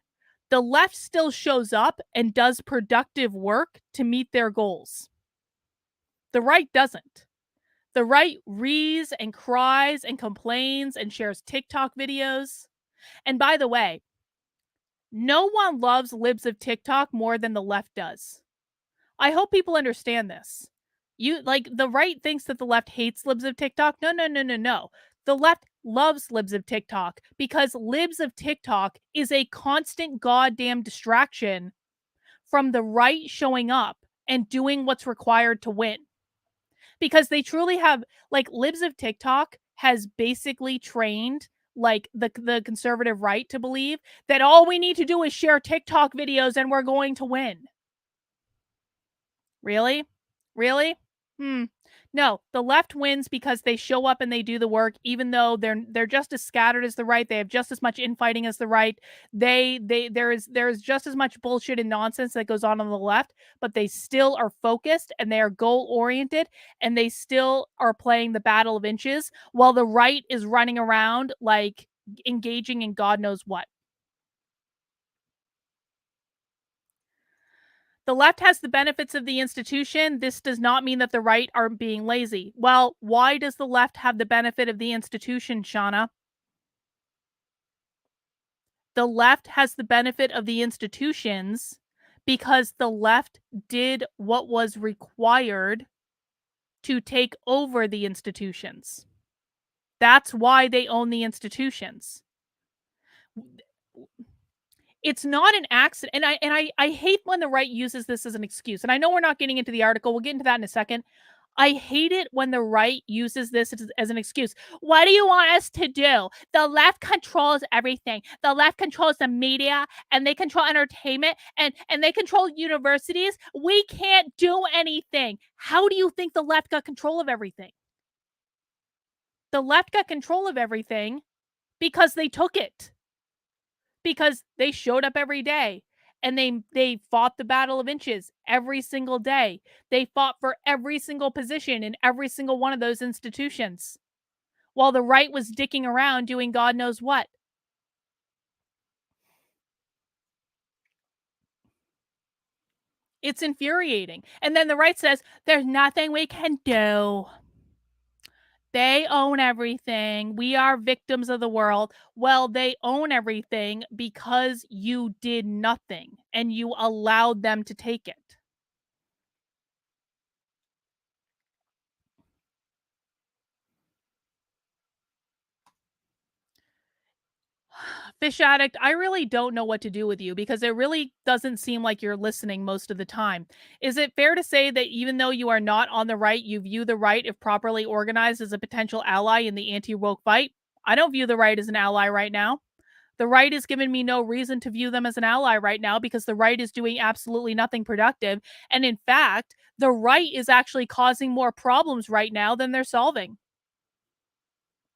Speaker 1: the left still shows up and does productive work to meet their goals. The right doesn't. The right rees and cries and complains and shares TikTok videos. And by the way, no one loves libs of TikTok more than the left does. I hope people understand this. You like the right thinks that the left hates libs of TikTok. No, no, no, no, no. The left loves libs of TikTok because libs of TikTok is a constant goddamn distraction from the right showing up and doing what's required to win. Because they truly have like libs of TikTok has basically trained like the conservative right to believe that all we need to do is share TikTok videos and we're going to win. Really? Really? Hmm. No, the left wins because they show up and they do the work, even though they're just as scattered as the right. They have just as much infighting as the right. There is just as much bullshit and nonsense that goes on the left, but they still are focused and they are goal oriented and they still are playing the battle of inches while the right is running around like engaging in God knows what. The left has the benefits of the institution. This does not mean that the right are being lazy. Well, why does the left have the benefit of the institution, Shauna? The left has the benefit of the institutions because the left did what was required to take over the institutions. That's why they own the institutions. It's not an accident. And I hate when the right uses this as an excuse. And I know we're not getting into the article. We'll get into that in a second. I hate it when the right uses this as an excuse. What do you want us to do? The left controls everything. The left controls the media and they control entertainment and they control universities. We can't do anything. How do you think the left got control of everything? The left got control of everything because they took it. Because they showed up every day and they fought the battle of inches every single day. They fought for every single position in every single one of those institutions while the right was dicking around doing God knows what. It's infuriating. And then the right says, there's nothing we can do. They own everything. We are victims of the world. Well, they own everything because you did nothing and you allowed them to take it. Fish addict, I really don't know what to do with you because it really doesn't seem like you're listening most of the time. Is it fair to say that even though you are not on the right, you view the right, if properly organized, as a potential ally in the anti woke fight? I don't view the right as an ally right now. The right has given me no reason to view them as an ally right now because the right is doing absolutely nothing productive. And in fact, the right is actually causing more problems right now than they're solving.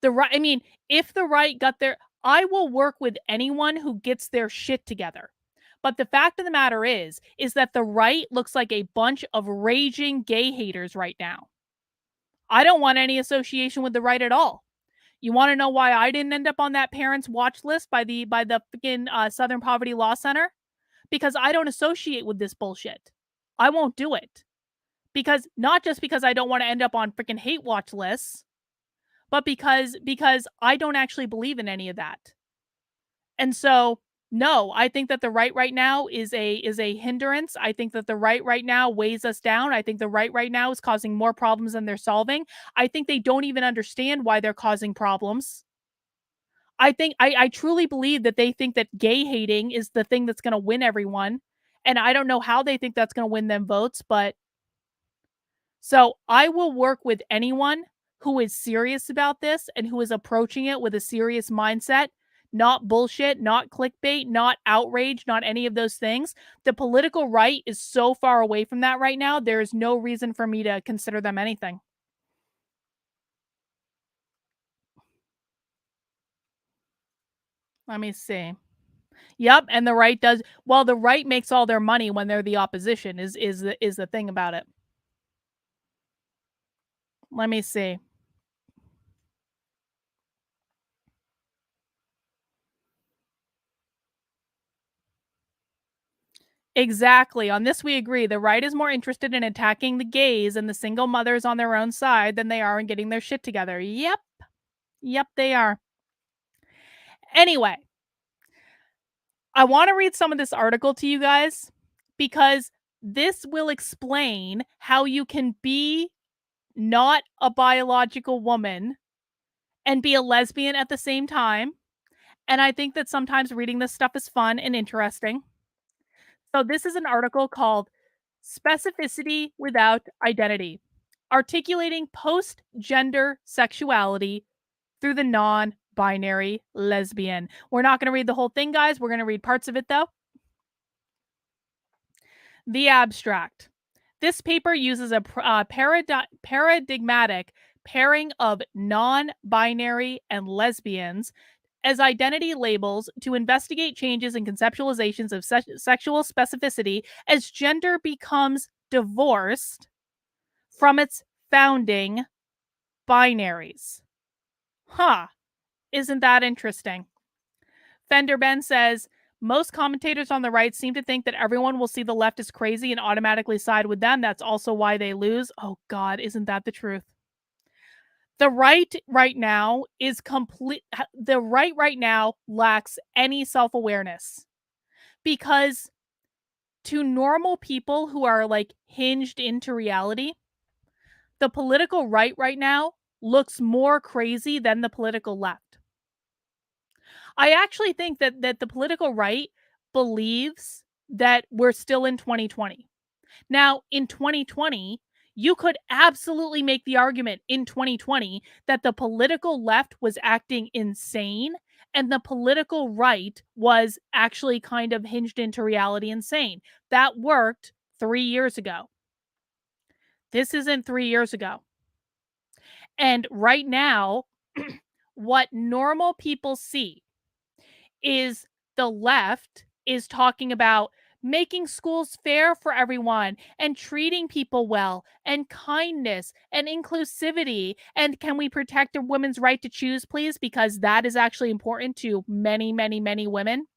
Speaker 1: The right, I mean, if the right got their, I will work with anyone who gets their shit together. But the fact of the matter is that the right looks like a bunch of raging gay haters right now. I don't want any association with the right at all. You want to know why I didn't end up on that parents watch list by the freaking Southern Poverty Law Center? Because I don't associate with this bullshit. I won't do it. Because not just because I don't want to end up on freaking hate watch lists, but because I don't actually believe in any of that. And so, no, I think that the right now is a hindrance. I think that the right now weighs us down. I think the right now is causing more problems than they're solving. I think they don't even understand why they're causing problems. I truly believe that they think that gay hating is the thing that's going to win everyone. And I don't know how they think that's going to win them votes, but so I will work with anyone who is serious about this and who is approaching it with a serious mindset, not bullshit, not clickbait, not outrage, not any of those things. The political right is so far away from that right now. There is no reason for me to consider them anything. Let me see. Yep, and the right does well, the right makes all their money when they're the opposition is the thing about it. Let me see. Exactly. On this, we agree. The right is more interested in attacking the gays and the single mothers on their own side than they are in getting their shit together. Yep. Yep, they are. Anyway, I want to read some of this article to you guys because this will explain how you can be not a biological woman and be a lesbian at the same time. And I think that sometimes reading this stuff is fun and interesting. So, this is an article called Specificity Without Identity, Articulating Post Gender Sexuality Through the Non Binary Lesbian. We're not going to read the whole thing, guys. We're going to read parts of it, though. The abstract. This paper uses a paradigmatic pairing of non binary and lesbians as identity labels to investigate changes in conceptualizations of sexual specificity as gender becomes divorced from its founding binaries. Huh, isn't that interesting? Fender Ben says, most commentators on the right seem to think that everyone will see the left as crazy and automatically side with them. That's also why they lose. Oh, God, isn't that the truth? The right now is complete. The right now lacks any self awareness because to normal people who are like hinged into reality, the political right now looks more crazy than the political left. I actually think that the political right believes that we're still in 2020. Now, in 2020, you could absolutely make the argument in 2020 that the political left was acting insane and the political right was actually kind of hinged into reality insane. That worked 3 years ago. This isn't 3 years ago. And right now, what normal people see is the left is talking about making schools fair for everyone and treating people well and kindness and inclusivity. And can we protect a woman's right to choose, please? Because that is actually important to many, many, many women.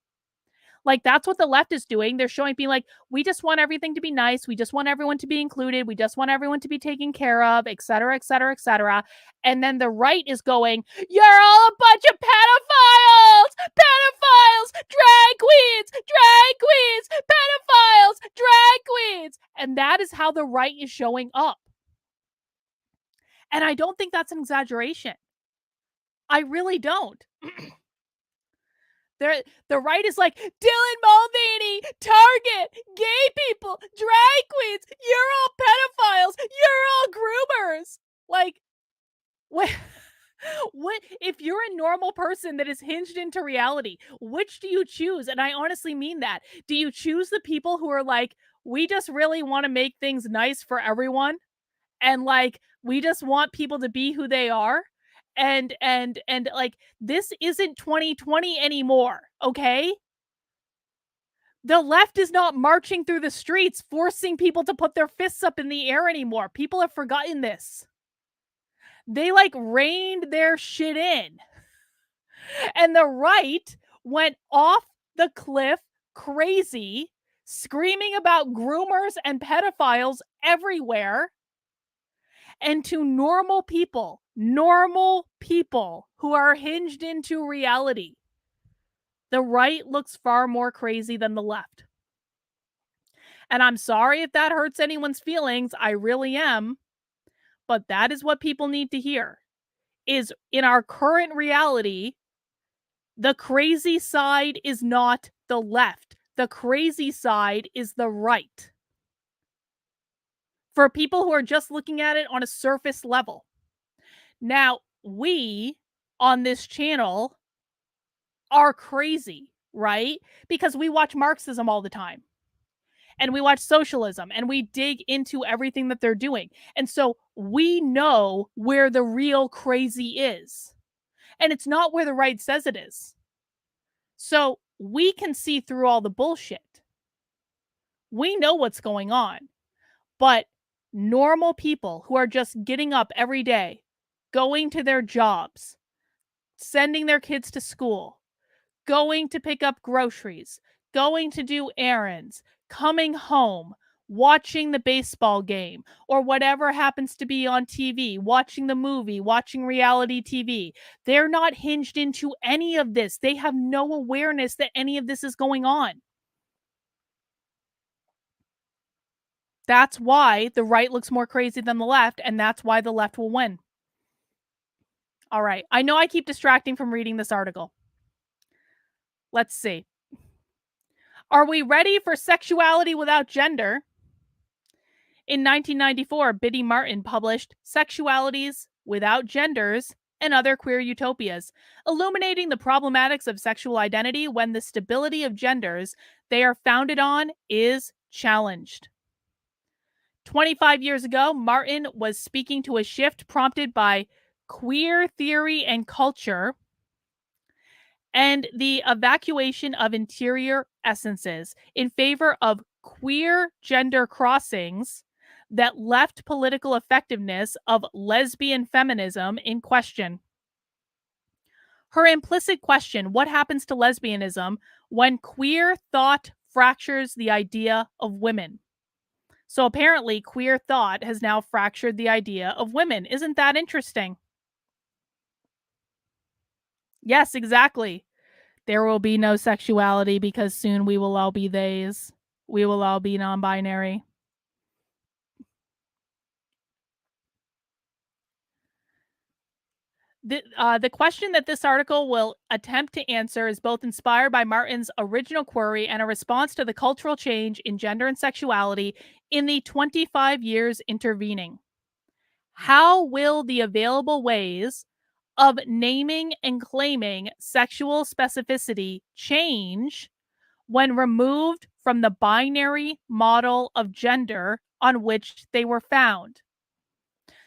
Speaker 1: Like, that's what the left is doing. They're showing, being like, we just want everything to be nice. We just want everyone to be included. We just want everyone to be taken care of, et cetera, et cetera, et cetera. And then the right is going, you're all a bunch of pedophiles, drag queens, pedophiles, drag queens. And that is how the right is showing up. And I don't think that's an exaggeration. I really don't. The right is like, Dylan Mulvaney, Target, gay people, drag queens, you're all pedophiles, you're all groomers. Like, what if you're a normal person that is hinged into reality, which do you choose? And I honestly mean that. Do you choose the people who are like, we just really want to make things nice for everyone? And like, we just want people to be who they are? And like, this isn't 2020 anymore, okay? The left is not marching through the streets forcing people to put their fists up in the air anymore. People have forgotten this. They like reined their shit in. And the right went off the cliff crazy, screaming about groomers and pedophiles everywhere. And to normal people who are hinged into reality, the right looks far more crazy than the left. And I'm sorry if that hurts anyone's feelings. I really am. But that is what people need to hear. Is in our current reality, the crazy side is not the left. The crazy side is the right. For people who are just looking at it on a surface level. Now, we on this channel are crazy, right? Because we watch Marxism all the time. And we watch socialism and we dig into everything that they're doing. And so we know where the real crazy is. And it's not where the right says it is. So we can see through all the bullshit. We know what's going on. But normal people who are just getting up every day, going to their jobs, sending their kids to school, going to pick up groceries, going to do errands, coming home, watching the baseball game, or whatever happens to be on TV, watching the movie, watching reality TV. They're not hinged into any of this. They have no awareness that any of this is going on. That's why the right looks more crazy than the left, and that's why the left will win. All right. I know I keep distracting from reading this article. Let's see. Are we ready for sexuality without gender? In 1994, Biddy Martin published Sexualities Without Genders and Other Queer Utopias, illuminating the problematics of sexual identity when the stability of genders they are founded on is challenged. 25 years ago, Martin was speaking to a shift prompted by queer theory and culture and the evacuation of interior essences in favor of queer gender crossings that left political effectiveness of lesbian feminism in question. Her implicit question, what happens to lesbianism when queer thought fractures the idea of women? So apparently, queer thought has now fractured the idea of women. Isn't that interesting? Yes, exactly. There will be no sexuality because soon we will all be theys. We will all be non binary. The question that this article will attempt to answer is both inspired by Martin's original query and a response to the cultural change in gender and sexuality in the 25 years intervening. How will the available ways of naming and claiming sexual specificity change when removed from the binary model of gender on which they were found?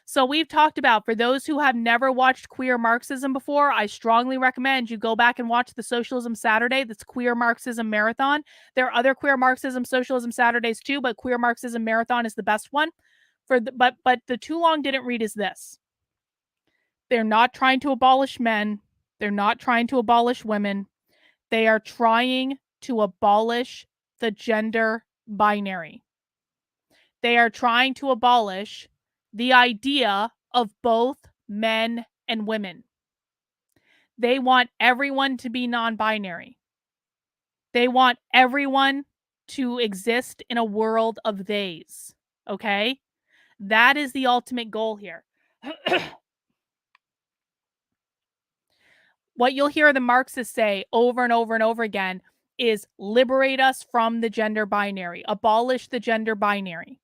Speaker 1: So we've talked about, for those who have never watched Queer Marxism before, I strongly recommend you go back and watch the Socialism Saturday. That's Queer Marxism Marathon. There are other Queer Marxism Socialism Saturdays too, but Queer Marxism Marathon is the best one. But the too long didn't read is this. They're not trying to abolish men. They're not trying to abolish women. They are trying to abolish the gender binary. They are trying to abolish the idea of both men and women. They want everyone to be non binary. They want everyone to exist in a world of theys. Okay? That is the ultimate goal here. What you'll hear the Marxists say over and over and over again is liberate us from the gender binary, abolish the gender binary.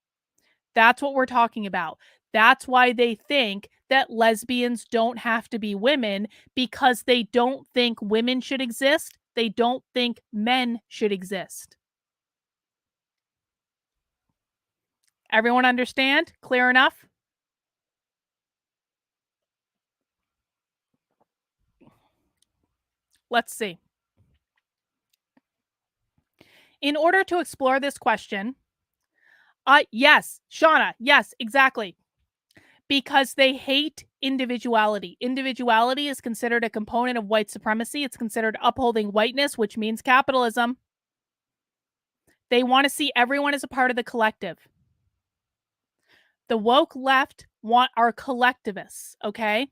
Speaker 1: That's what we're talking about. That's why they think that lesbians don't have to be women, because they don't think women should exist. They don't think men should exist. Everyone understand? Clear enough? Let's see. In order to explore this question, yes, Shauna, yes, exactly. Because they hate individuality. Individuality is considered a component of white supremacy. It's considered upholding whiteness, which means capitalism. They want to see everyone as a part of the collective. The woke left are collectivists, okay?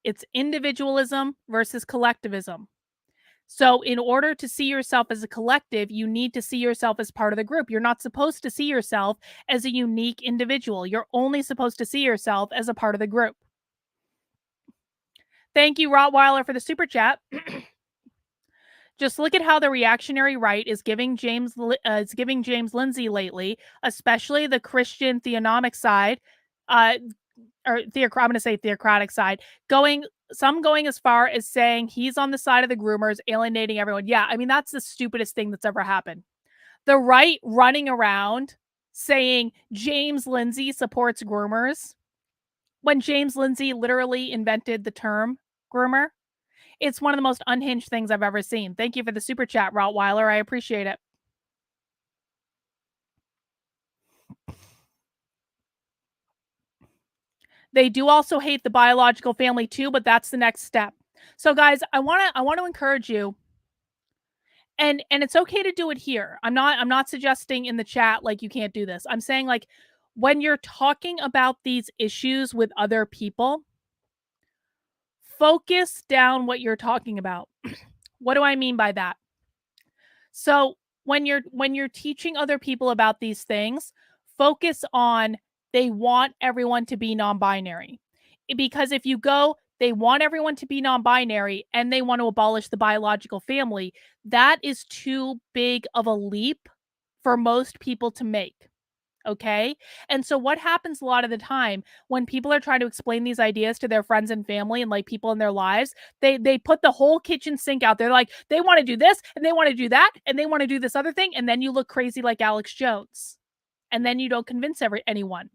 Speaker 1: It's individualism versus collectivism. So in order to see yourself as a collective, you need to see yourself as part of the group. You're not supposed to see yourself as a unique individual. You're only supposed to see yourself as a part of the group. Thank you, Rottweiler, for the super chat. Just look at how the reactionary right is giving James Lindsay lately, especially the Christian theonomic side, I'm going to say theocratic side, going as far as saying he's on the side of the groomers, alienating everyone. Yeah, I mean, that's the stupidest thing that's ever happened. The right running around saying James Lindsay supports groomers when James Lindsay literally invented the term groomer. It's one of the most unhinged things I've ever seen. Thank you for the super chat, Rottweiler. I appreciate it. They do also hate the biological family too, but that's the next step. So guys, I want to encourage you, And it's okay to do it here. I'm not suggesting in the chat like you can't do this. I'm saying like when you're talking about these issues with other people, focus down what you're talking about. What do I mean by that? So, when you're teaching other people about these things, focus on they want everyone to be non-binary. Because if you go, they want everyone to be non-binary and they want to abolish the biological family, that is too big of a leap for most people to make. Okay. And so what happens a lot of the time when people are trying to explain these ideas to their friends and family and like people in their lives, they put the whole kitchen sink out there. Like they want to do this and they want to do that and they want to do this other thing. And then you look crazy like Alex Jones. And then you don't convince anyone.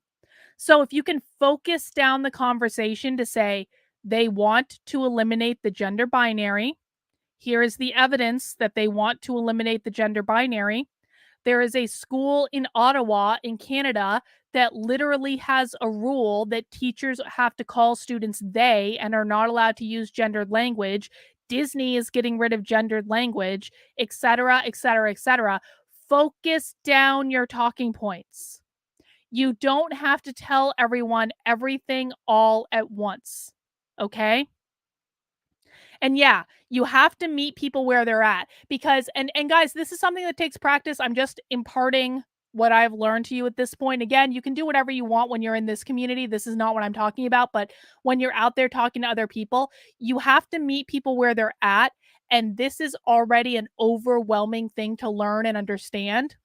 Speaker 1: So if you can focus down the conversation to say they want to eliminate the gender binary, here is the evidence that they want to eliminate the gender binary. There is a school in Ottawa in Canada that literally has a rule that teachers have to call students they and are not allowed to use gendered language. Disney is getting rid of gendered language, etc., etc., etc. Focus down your talking points. You don't have to tell everyone everything all at once. Okay? And yeah, you have to meet people where they're at because and guys, this is something that takes practice. I'm just imparting what I've learned to you at this point. Again, you can do whatever you want when you're in this community. This is not what I'm talking about, but when you're out there talking to other people, you have to meet people where they're at, and this is already an overwhelming thing to learn and understand.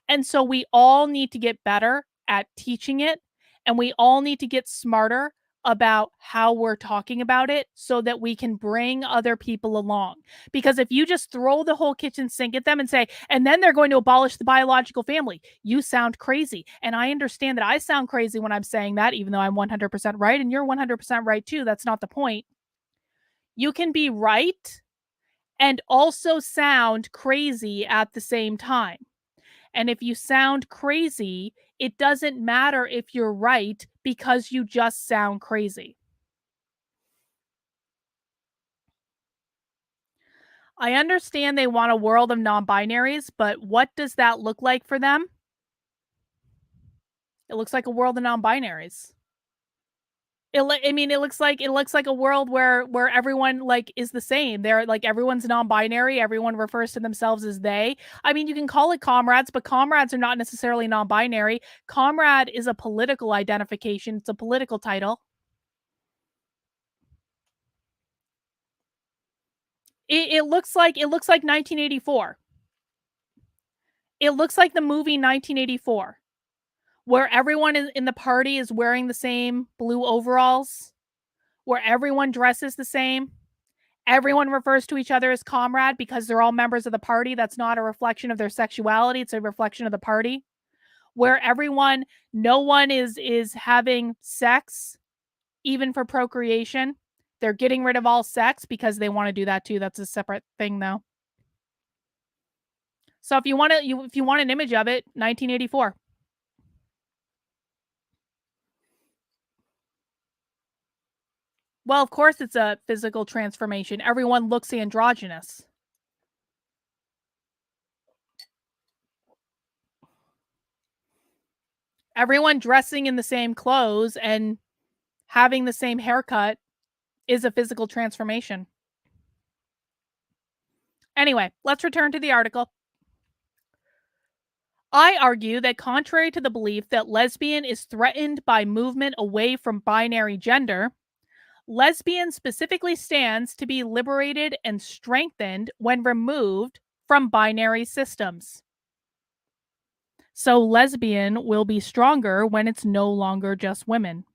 Speaker 1: And so we all need to get better at teaching it, and we all need to get smarter about how we're talking about it so that we can bring other people along. Because if you just throw the whole kitchen sink at them and say, and then they're going to abolish the biological family, you sound crazy. And I understand that I sound crazy when I'm saying that, even though I'm 100% right and you're 100% right too. That's not the point. You can be right and also sound crazy at the same time. And if you sound crazy, it doesn't matter if you're right because you just sound crazy. I understand they want a world of non-binaries, but what does that look like for them? It looks like a world of non-binaries. It looks like a world where everyone like is the same. They're like everyone's non-binary. Everyone refers to themselves as they. I mean, you can call it comrades, but comrades are not necessarily non-binary. Comrade is a political identification. It's a political title. It looks like 1984. It looks like the movie 1984, where everyone in the party is wearing the same blue overalls, where everyone dresses the same. Everyone refers to each other as comrade because they're all members of the party. That's not a reflection of their sexuality, it's a reflection of the party. Where no one is having sex even for procreation. They're getting rid of all sex because they want to do that too. That's a separate thing though. So if you want an image of it, 1984. Well, of course it's a physical transformation. Everyone looks androgynous. Everyone dressing in the same clothes and having the same haircut is a physical transformation. Anyway, let's return to the article. I argue that contrary to the belief that lesbian is threatened by movement away from binary gender, lesbian specifically stands to be liberated and strengthened when removed from binary systems. So lesbian will be stronger when it's no longer just women.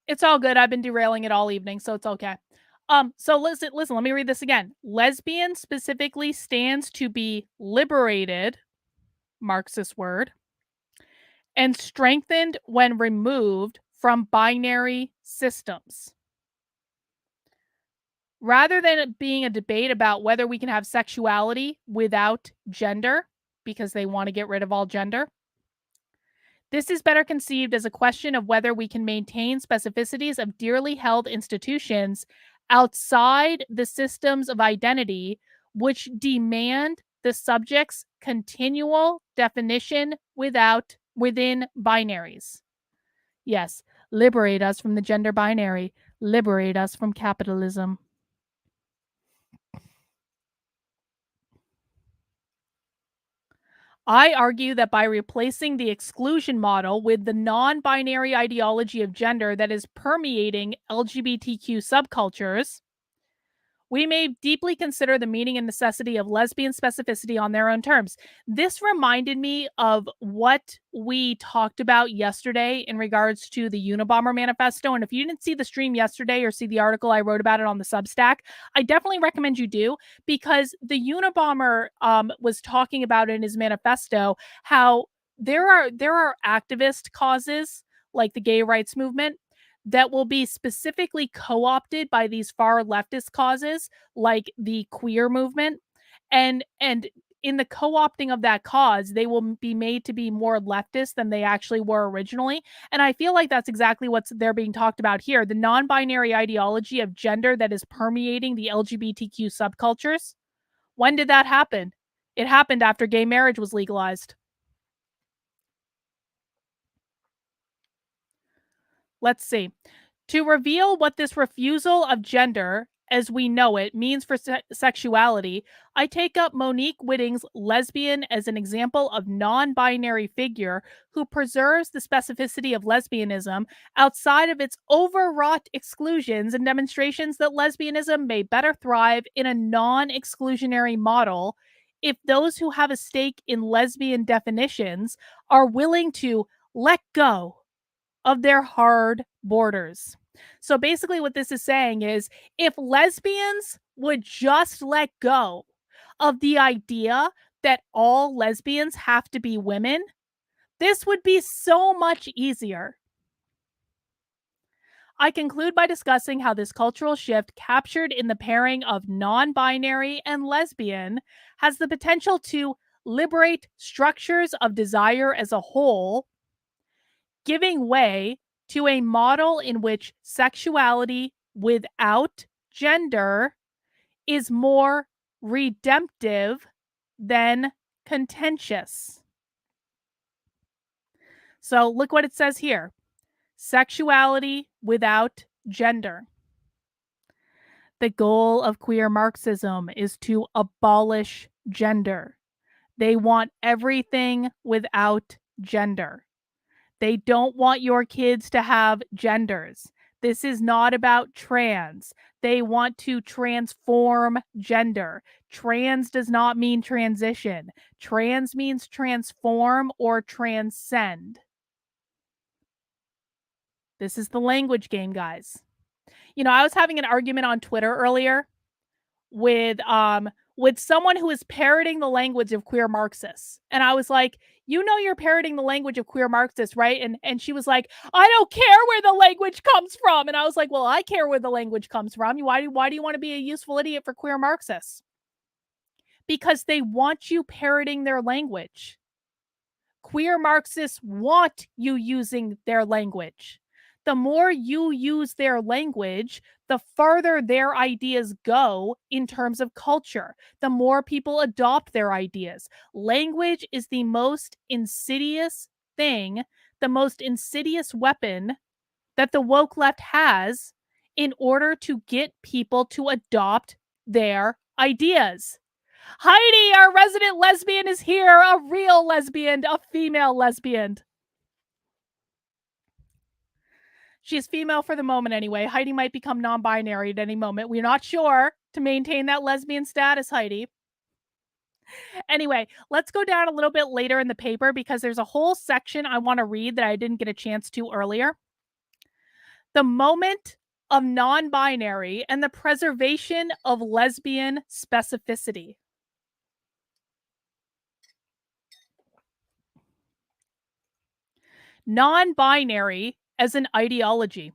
Speaker 1: It's all good. I've been derailing it all evening, so it's okay. So listen, let me read this again. Lesbian specifically stands to be liberated, Marxist word, and strengthened when removed from binary systems. Rather than it being a debate about whether we can have sexuality without gender, because they want to get rid of all gender, this is better conceived as a question of whether we can maintain specificities of dearly held institutions outside the systems of identity which demand the subject's continual definition within binaries. Yes, liberate us from the gender binary, liberate us from capitalism. I argue that by replacing the exclusion model with the non-binary ideology of gender that is permeating LGBTQ subcultures, we may deeply consider the meaning and necessity of lesbian specificity on their own terms. This reminded me of what we talked about yesterday in regards to the Unabomber Manifesto. And if you didn't see the stream yesterday or see the article I wrote about it on the Substack, I definitely recommend you do, because the Unabomber was talking about in his manifesto how there are activist causes like the gay rights movement that will be specifically co-opted by these far leftist causes like the queer movement, and in the co-opting of that cause they will be made to be more leftist than they actually were originally. And I feel like that's exactly what's they're being talked about here, the non-binary ideology of gender that is permeating the LGBTQ subcultures. When did that happen? It happened after gay marriage was legalized. Let's see. To reveal what this refusal of gender as we know it means for sexuality, I take up Monique Whitting's lesbian as an example of non-binary figure who preserves the specificity of lesbianism outside of its overwrought exclusions and demonstrations that lesbianism may better thrive in a non-exclusionary model if those who have a stake in lesbian definitions are willing to let go of their hard borders. So basically, what this is saying is if lesbians would just let go of the idea that all lesbians have to be women, this would be so much easier. I conclude by discussing how this cultural shift, captured in the pairing of non binary and lesbian, has the potential to liberate structures of desire as a whole, giving way to a model in which sexuality without gender is more redemptive than contentious. So look what it says here. Sexuality without gender. The goal of queer Marxism is to abolish gender. They want everything without gender. They don't want your kids to have genders. This is not about trans. They want to transform gender. Trans does not mean transition. Trans means transform or transcend. This is the language game, guys. You know, I was having an argument on Twitter earlier with someone who is parroting the language of queer Marxists. And I was like, you know, you're parroting the language of queer Marxists, right? And she was like, I don't care where the language comes from. And I was like, well, I care where the language comes from. Why do you want to be a useful idiot for queer Marxists? Because they want you parroting their language. Queer Marxists want you using their language. The more you use their language, the farther their ideas go in terms of culture, the more people adopt their ideas. Language is the most insidious thing, the most insidious weapon that the woke left has in order to get people to adopt their ideas. Heidi, our resident lesbian, is here. A real lesbian, a female lesbian. She's female for the moment anyway. Heidi might become non-binary at any moment. We're not sure to maintain that lesbian status, Heidi. Anyway, let's go down a little bit later in the paper because there's a whole section I want to read that I didn't get a chance to earlier. The moment of non-binary and the preservation of lesbian specificity. Non-binary as an ideology.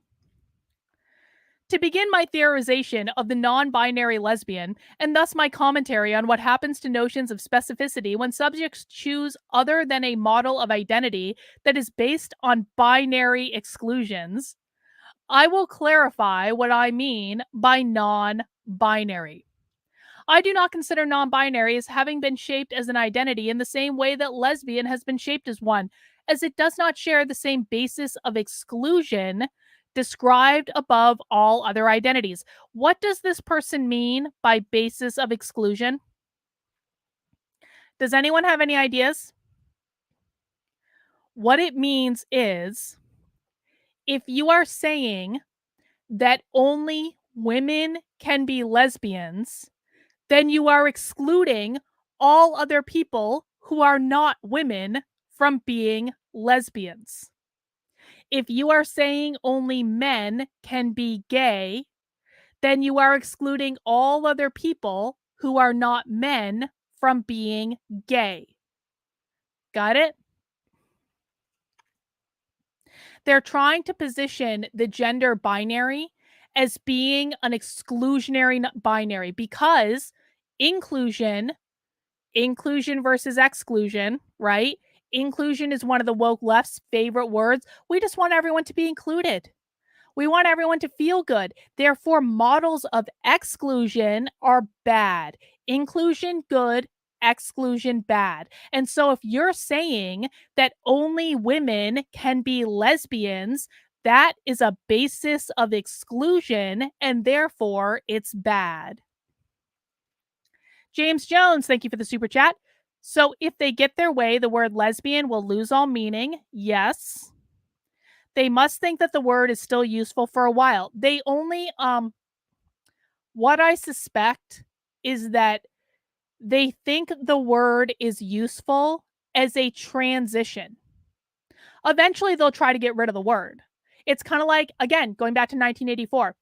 Speaker 1: To begin my theorization of the non-binary lesbian, and thus my commentary on what happens to notions of specificity when subjects choose other than a model of identity that is based on binary exclusions, I will clarify what I mean by non-binary. I do not consider non binary as having been shaped as an identity in the same way that lesbian has been shaped as one, as it does not share the same basis of exclusion described above all other identities. What does this person mean by basis of exclusion? Does anyone have any ideas? What it means is if you are saying that only women can be lesbians, then you are excluding all other people who are not women from being lesbians. If you are saying only men can be gay, then you are excluding all other people who are not men from being gay. Got it? They're trying to position the gender binary as being an exclusionary binary because inclusion versus exclusion, right? Inclusion is one of the woke left's favorite words. We just want everyone to be included. We want everyone to feel good. Therefore, models of exclusion are bad. Inclusion, good. Exclusion, bad. And so, if you're saying that only women can be lesbians, that is a basis of exclusion, and therefore it's bad. James Jones, thank you for the super chat. So, if they get their way, the word lesbian will lose all meaning. Yes. They must think that the word is still useful for a while. They only, what I suspect is that they think the word is useful as a transition. Eventually, they'll try to get rid of the word. It's kind of like, again, going back to 1984.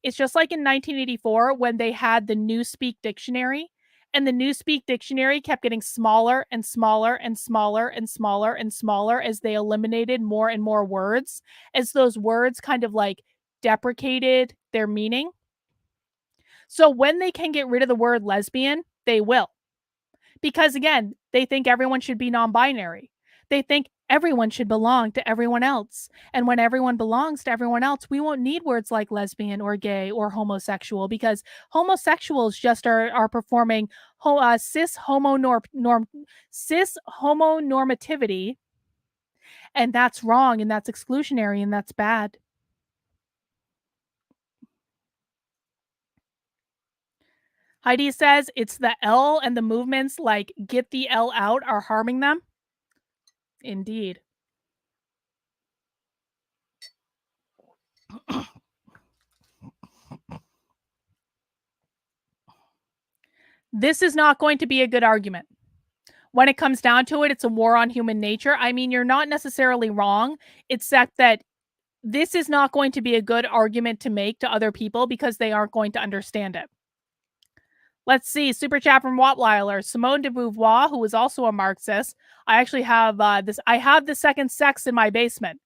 Speaker 1: It's just like in 1984 when they had the Newspeak dictionary, and the Newspeak dictionary kept getting smaller and smaller and smaller and smaller and smaller as they eliminated more and more words, as those words kind of like deprecated their meaning. So when they can get rid of the word lesbian, they will. Because again, they think everyone should be non binary. They think everyone should belong to everyone else. And when everyone belongs to everyone else, we won't need words like lesbian or gay or homosexual because homosexuals just are performing cis homonormativity. And that's wrong and that's exclusionary and that's bad. Heidi says it's the L and the movements like get the L out are harming them. Indeed. This is not going to be a good argument. When it comes down to it, it's a war on human nature. I mean, you're not necessarily wrong, except that this is not going to be a good argument to make to other people because they aren't going to understand it. Let's see. Super chat from Wattweiler. Simone de Beauvoir, who was also a Marxist. I actually have this. I have The Second Sex in my basement.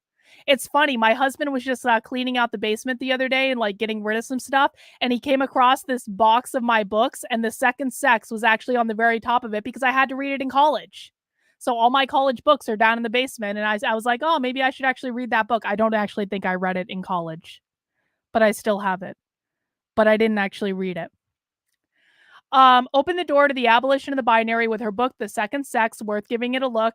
Speaker 1: It's funny. My husband was just cleaning out the basement the other day and like getting rid of some stuff. And he came across this box of my books, and The Second Sex was actually on the very top of it because I had to read it in college. So all my college books are down in the basement. And I was like, oh, maybe I should actually read that book. I don't actually think I read it in college, but I still have it. But I didn't actually read it. Opened the door to the abolition of the binary with her book, The Second Sex, worth giving it a look.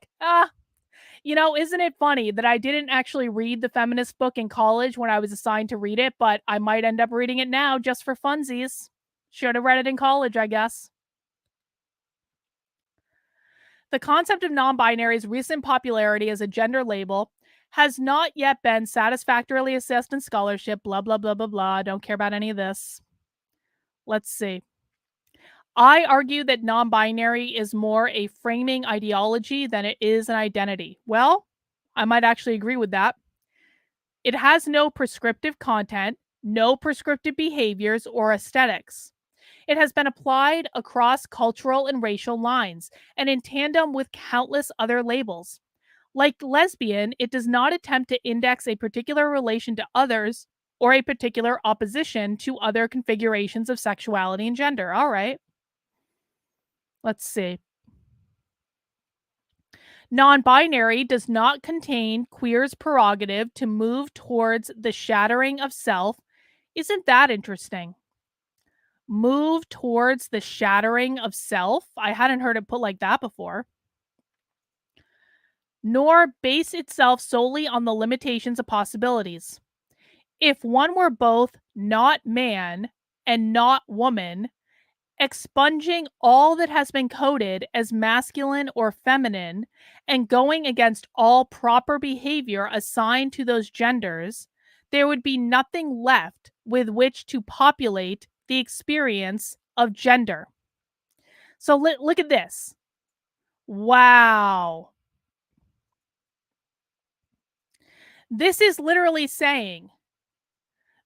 Speaker 1: You know, isn't it funny that I didn't actually read the feminist book in college when I was assigned to read it, but I might end up reading it now just for funsies. Should have read it in college, I guess. The concept of non-binary's recent popularity as a gender label has not yet been satisfactorily assessed in scholarship, blah, blah, blah, blah, blah. Don't care about any of this. Let's see. I argue that non-binary is more a framing ideology than it is an identity. Well, I might actually agree with that. It has no prescriptive content, no prescriptive behaviors or aesthetics. It has been applied across cultural and racial lines and in tandem with countless other labels. Like lesbian, it does not attempt to index a particular relation to others or a particular opposition to other configurations of sexuality and gender. All right. Let's see. Non-binary does not contain queer's prerogative to move towards the shattering of self. Isn't that interesting? Move towards the shattering of self? I hadn't heard it put like that before. Nor base itself solely on the limitations of possibilities. If one were both not man and not woman, expunging all that has been coded as masculine or feminine and going against all proper behavior assigned to those genders, there would be nothing left with which to populate the experience of gender. So look at this. Wow. This is literally saying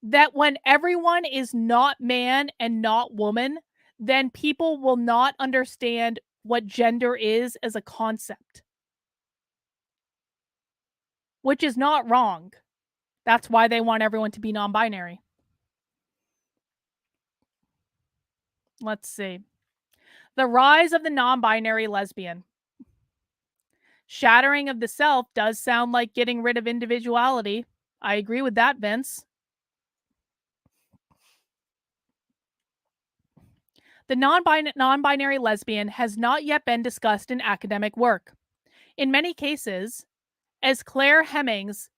Speaker 1: that when everyone is not man and not woman, then people will not understand what gender is as a concept, which is not wrong. That's why they want everyone to be non-binary. Let's see. The rise of the non-binary lesbian. Shattering of the self does sound like getting rid of individuality. I agree with that, Vince. The non-binary lesbian has not yet been discussed in academic work. In many cases, as Claire Hemmings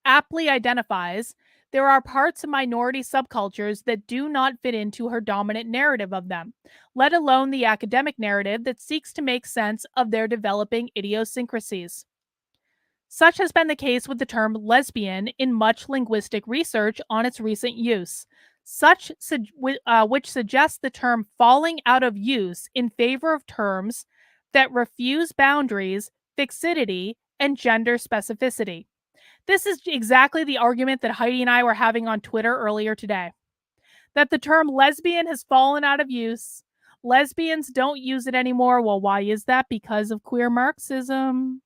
Speaker 1: aptly identifies, there are parts of minority subcultures that do not fit into her dominant narrative of them, let alone the academic narrative that seeks to make sense of their developing idiosyncrasies. Such has been the case with the term lesbian in much linguistic research on its recent use, which suggests the term falling out of use in favor of terms that refuse boundaries, fixity, and gender specificity. This is exactly the argument that Heidi and I were having on Twitter earlier today. That the term lesbian has fallen out of use. Lesbians don't use it anymore. Well, why is that? Because of queer Marxism.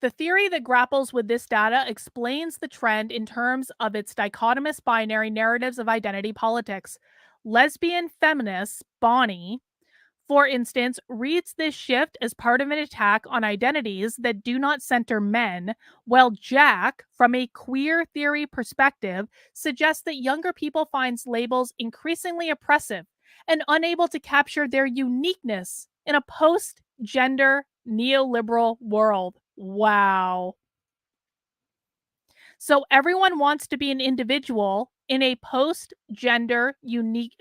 Speaker 1: The theory that grapples with this data explains the trend in terms of its dichotomous binary narratives of identity politics. Lesbian feminist Bonnie, for instance, reads this shift as part of an attack on identities that do not center men, while Jack, from a queer theory perspective, suggests that younger people find labels increasingly oppressive and unable to capture their uniqueness in a post-gender neoliberal world. Wow. So everyone wants to be an individual in a post-gender unique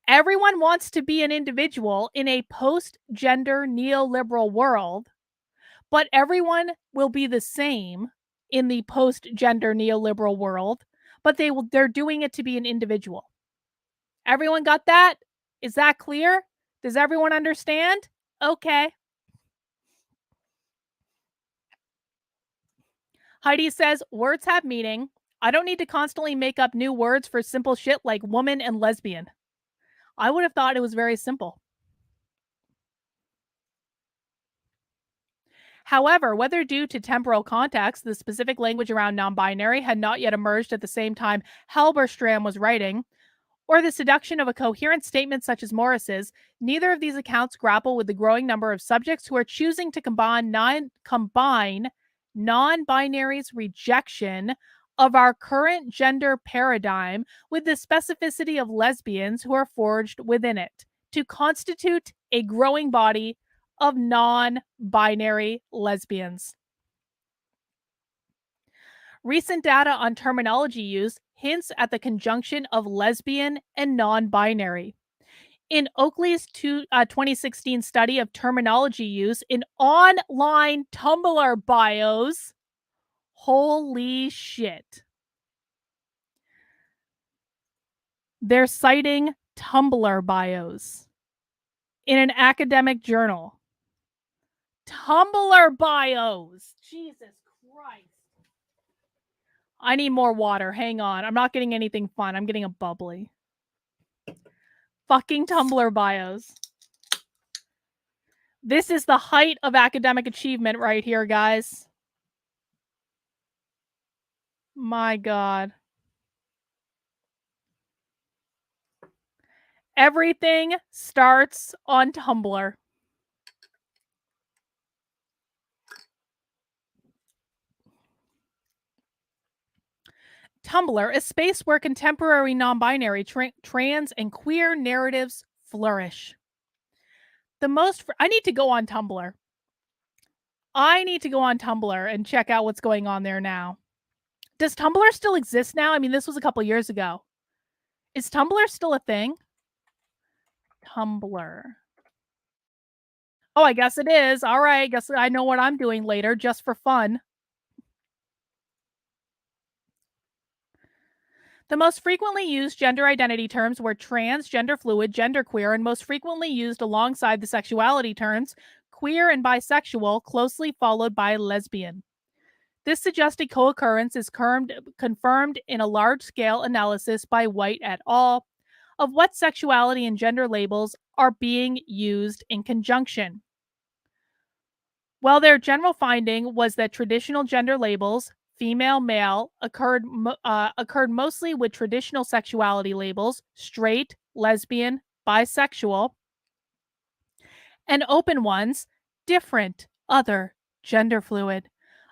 Speaker 1: Everyone wants to be an individual in a post-gender neoliberal world, but everyone will be the same in the post-gender neoliberal world, but they're doing it to be an individual. Everyone got that? Is that clear? Does everyone understand? Okay. Heidi says, words have meaning. I don't need to constantly make up new words for simple shit like woman and lesbian. I would have thought it was very simple. However, whether due to temporal context, the specific language around non-binary had not yet emerged at the same time Halberstram was writing, or the seduction of a coherent statement such as Morris's, neither of these accounts grapple with the growing number of subjects who are choosing to combine non-binary's rejection of our current gender paradigm with the specificity of lesbians who are forged within it to constitute a growing body of non-binary lesbians. Recent data on terminology use hints at the conjunction of lesbian and non-binary. In Oakley's 2016 study of terminology use in online Tumblr bios, holy shit. They're citing Tumblr bios in an academic journal. Tumblr bios. Jesus Christ. I need more water. Hang on. I'm not getting anything fun. I'm getting a bubbly. Fucking Tumblr bios. This is the height of academic achievement right here, guys. My God. Everything starts on Tumblr. Tumblr, a space where contemporary non-binary, trans, and queer narratives flourish. I need to go on Tumblr. I need to go on Tumblr and check out what's going on there now. Does Tumblr still exist now? I mean, this was a couple years ago. Is Tumblr still a thing? Tumblr. Oh, I guess it is. All right. Guess I know what I'm doing later just for fun. The most frequently used gender identity terms were trans, gender fluid, genderqueer, and most frequently used alongside the sexuality terms queer and bisexual, closely followed by lesbian. This suggested co-occurrence is confirmed in a large-scale analysis by White et al. Of what sexuality and gender labels are being used in conjunction. Well, their general finding was that traditional gender labels, female, male, occurred mostly with traditional sexuality labels, straight, lesbian, bisexual, and open ones, different, other, gender fluid,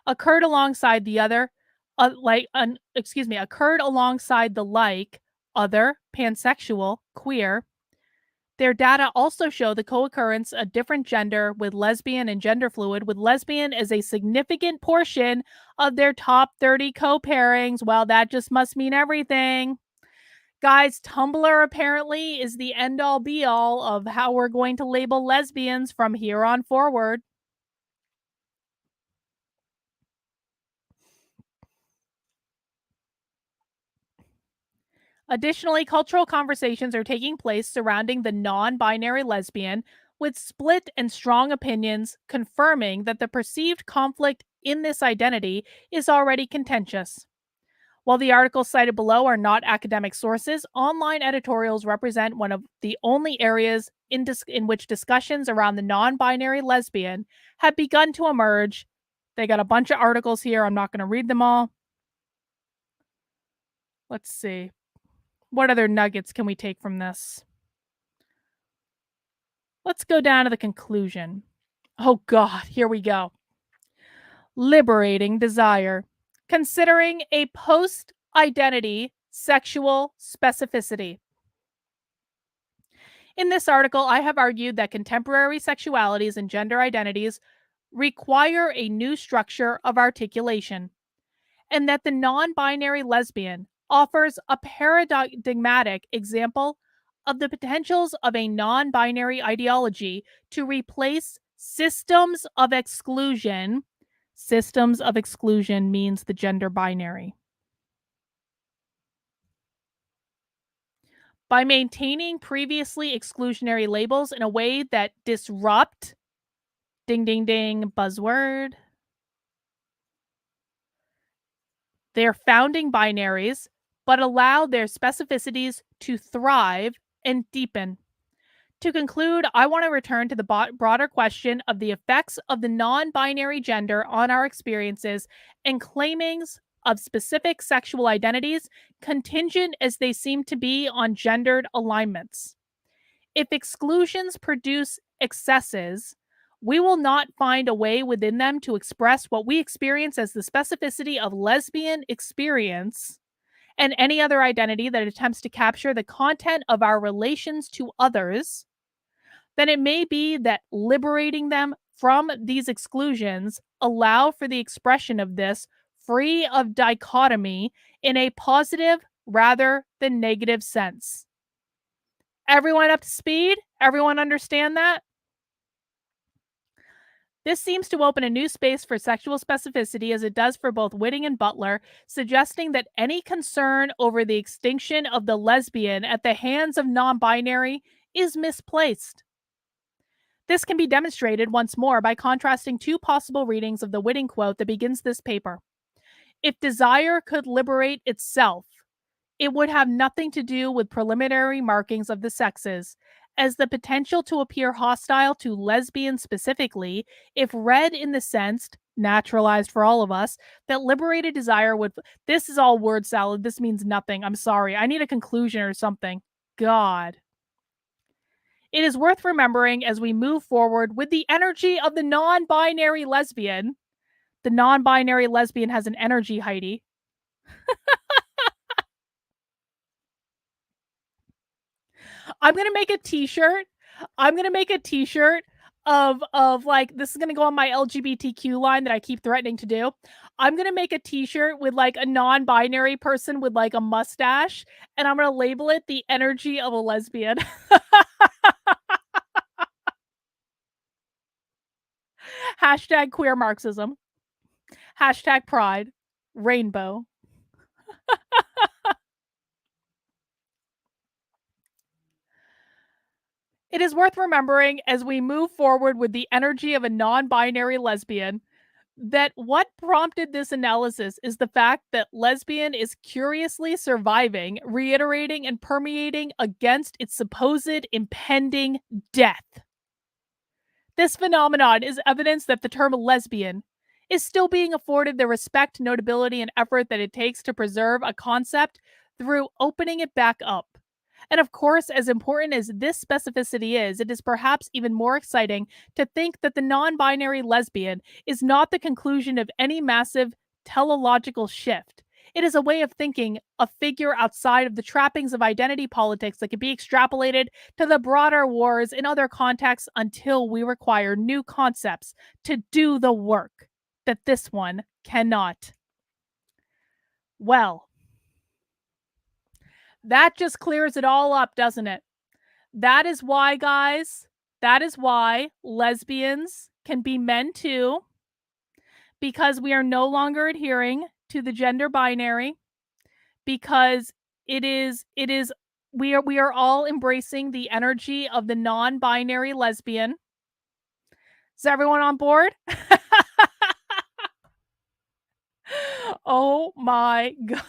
Speaker 1: occurred alongside the other, occurred alongside the like, other, pansexual, queer. Their data also show the co-occurrence of different gender with lesbian and gender fluid, with lesbian as a significant portion of their top 30 co-pairings. Well, that just must mean everything. Guys, Tumblr apparently is the end-all be-all of how we're going to label lesbians from here on forward. Additionally, cultural conversations are taking place surrounding the non-binary lesbian, with split and strong opinions confirming that the perceived conflict in this identity is already contentious. While the articles cited below are not academic sources, online editorials represent one of the only areas in which discussions around the non-binary lesbian have begun to emerge. They got a bunch of articles here. I'm not going to read them all. Let's see. What other nuggets can we take from this? Let's go down to the conclusion. Oh God, here we go. Liberating desire. Considering a post-identity sexual specificity. In this article, I have argued that contemporary sexualities and gender identities require a new structure of articulation, and that the non-binary lesbian offers a paradigmatic example of the potentials of a non-binary ideology to replace systems of exclusion. Systems of exclusion means the gender binary. By maintaining previously exclusionary labels in a way that disrupt, ding, ding, ding, buzzword, their founding binaries, but allow their specificities to thrive and deepen. To conclude, I want to return to the broader question of the effects of the non-binary gender on our experiences and claimings of specific sexual identities, contingent as they seem to be on gendered alignments. If exclusions produce excesses, we will not find a way within them to express what we experience as the specificity of lesbian experience and any other identity that attempts to capture the content of our relations to others, then it may be that liberating them from these exclusions allow for the expression of this free of dichotomy in a positive rather than negative sense. Everyone up to speed? Everyone understand that? This seems to open a new space for sexual specificity as it does for both Whitting and Butler, suggesting that any concern over the extinction of the lesbian at the hands of non-binary is misplaced. This can be demonstrated once more by contrasting two possible readings of the Whitting quote that begins this paper. If desire could liberate itself, it would have nothing to do with preliminary markings of the sexes, as the potential to appear hostile to lesbians specifically, if read in the sense, naturalized for all of us, that liberated desire would... This is all word salad. This means nothing. I'm sorry. I need a conclusion or something. God. It is worth remembering as we move forward with the energy of the non-binary lesbian. The non-binary lesbian has an energy, Heidi. I'm gonna make a t-shirt. I'm gonna make a t-shirt of like, this is gonna go on my LGBTQ line that I keep threatening to do. I'm gonna make a t-shirt with like a non-binary person with like a mustache, and I'm gonna label it the energy of a lesbian. Hashtag queer Marxism. Hashtag pride. Rainbow. It is worth remembering as we move forward with the energy of a non-binary lesbian that what prompted this analysis is the fact that lesbian is curiously surviving, reiterating, and permeating against its supposed impending death. This phenomenon is evidence that the term lesbian is still being afforded the respect, notability, and effort that it takes to preserve a concept through opening it back up. And of course, as important as this specificity is, it is perhaps even more exciting to think that the non binary lesbian is not the conclusion of any massive teleological shift. It is a way of thinking, a figure outside of the trappings of identity politics that can be extrapolated to the broader wars in other contexts until we require new concepts to do the work that this one cannot. Well, that just clears it all up, doesn't it? That is why, guys, that is why lesbians can be men too, because we are no longer adhering to the gender binary, because it is we are all embracing the energy of the non-binary lesbian. Is everyone on board? Oh my god.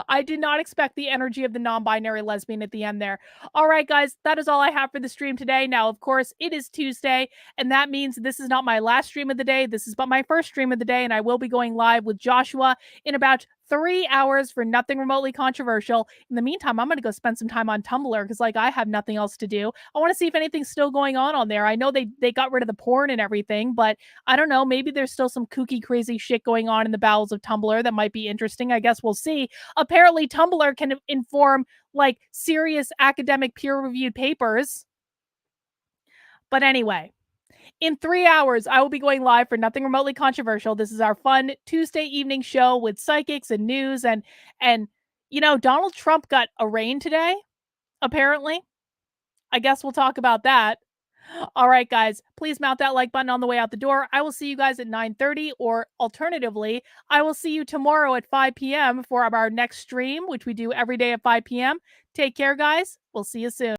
Speaker 1: I did not expect the energy of the non-binary lesbian at the end there. All right, guys, that is all I have for the stream today. Now, of course, it is Tuesday, and that means this is not my last stream of the day. This is but my first stream of the day, and I will be going live with Joshua in about 3 hours for nothing remotely controversial. In the meantime, I'm going to go spend some time on Tumblr because, like, I have nothing else to do. I want to see if anything's still going on there. I know they got rid of the porn and everything, but I don't know. Maybe there's still some kooky, crazy shit going on in the bowels of Tumblr that might be interesting. I guess we'll see. Apparently, Tumblr can inform like serious academic peer-reviewed papers. But anyway, in 3 hours, I will be going live for Nothing Remotely Controversial. This is our fun Tuesday evening show with psychics and news. And you know, Donald Trump got arraigned today, apparently. I guess we'll talk about that. All right, guys, please mount that like button on the way out the door. I will see you guys at 9:30, or alternatively, I will see you tomorrow at 5 p.m. for our next stream, which we do every day at 5 p.m. Take care, guys. We'll see you soon.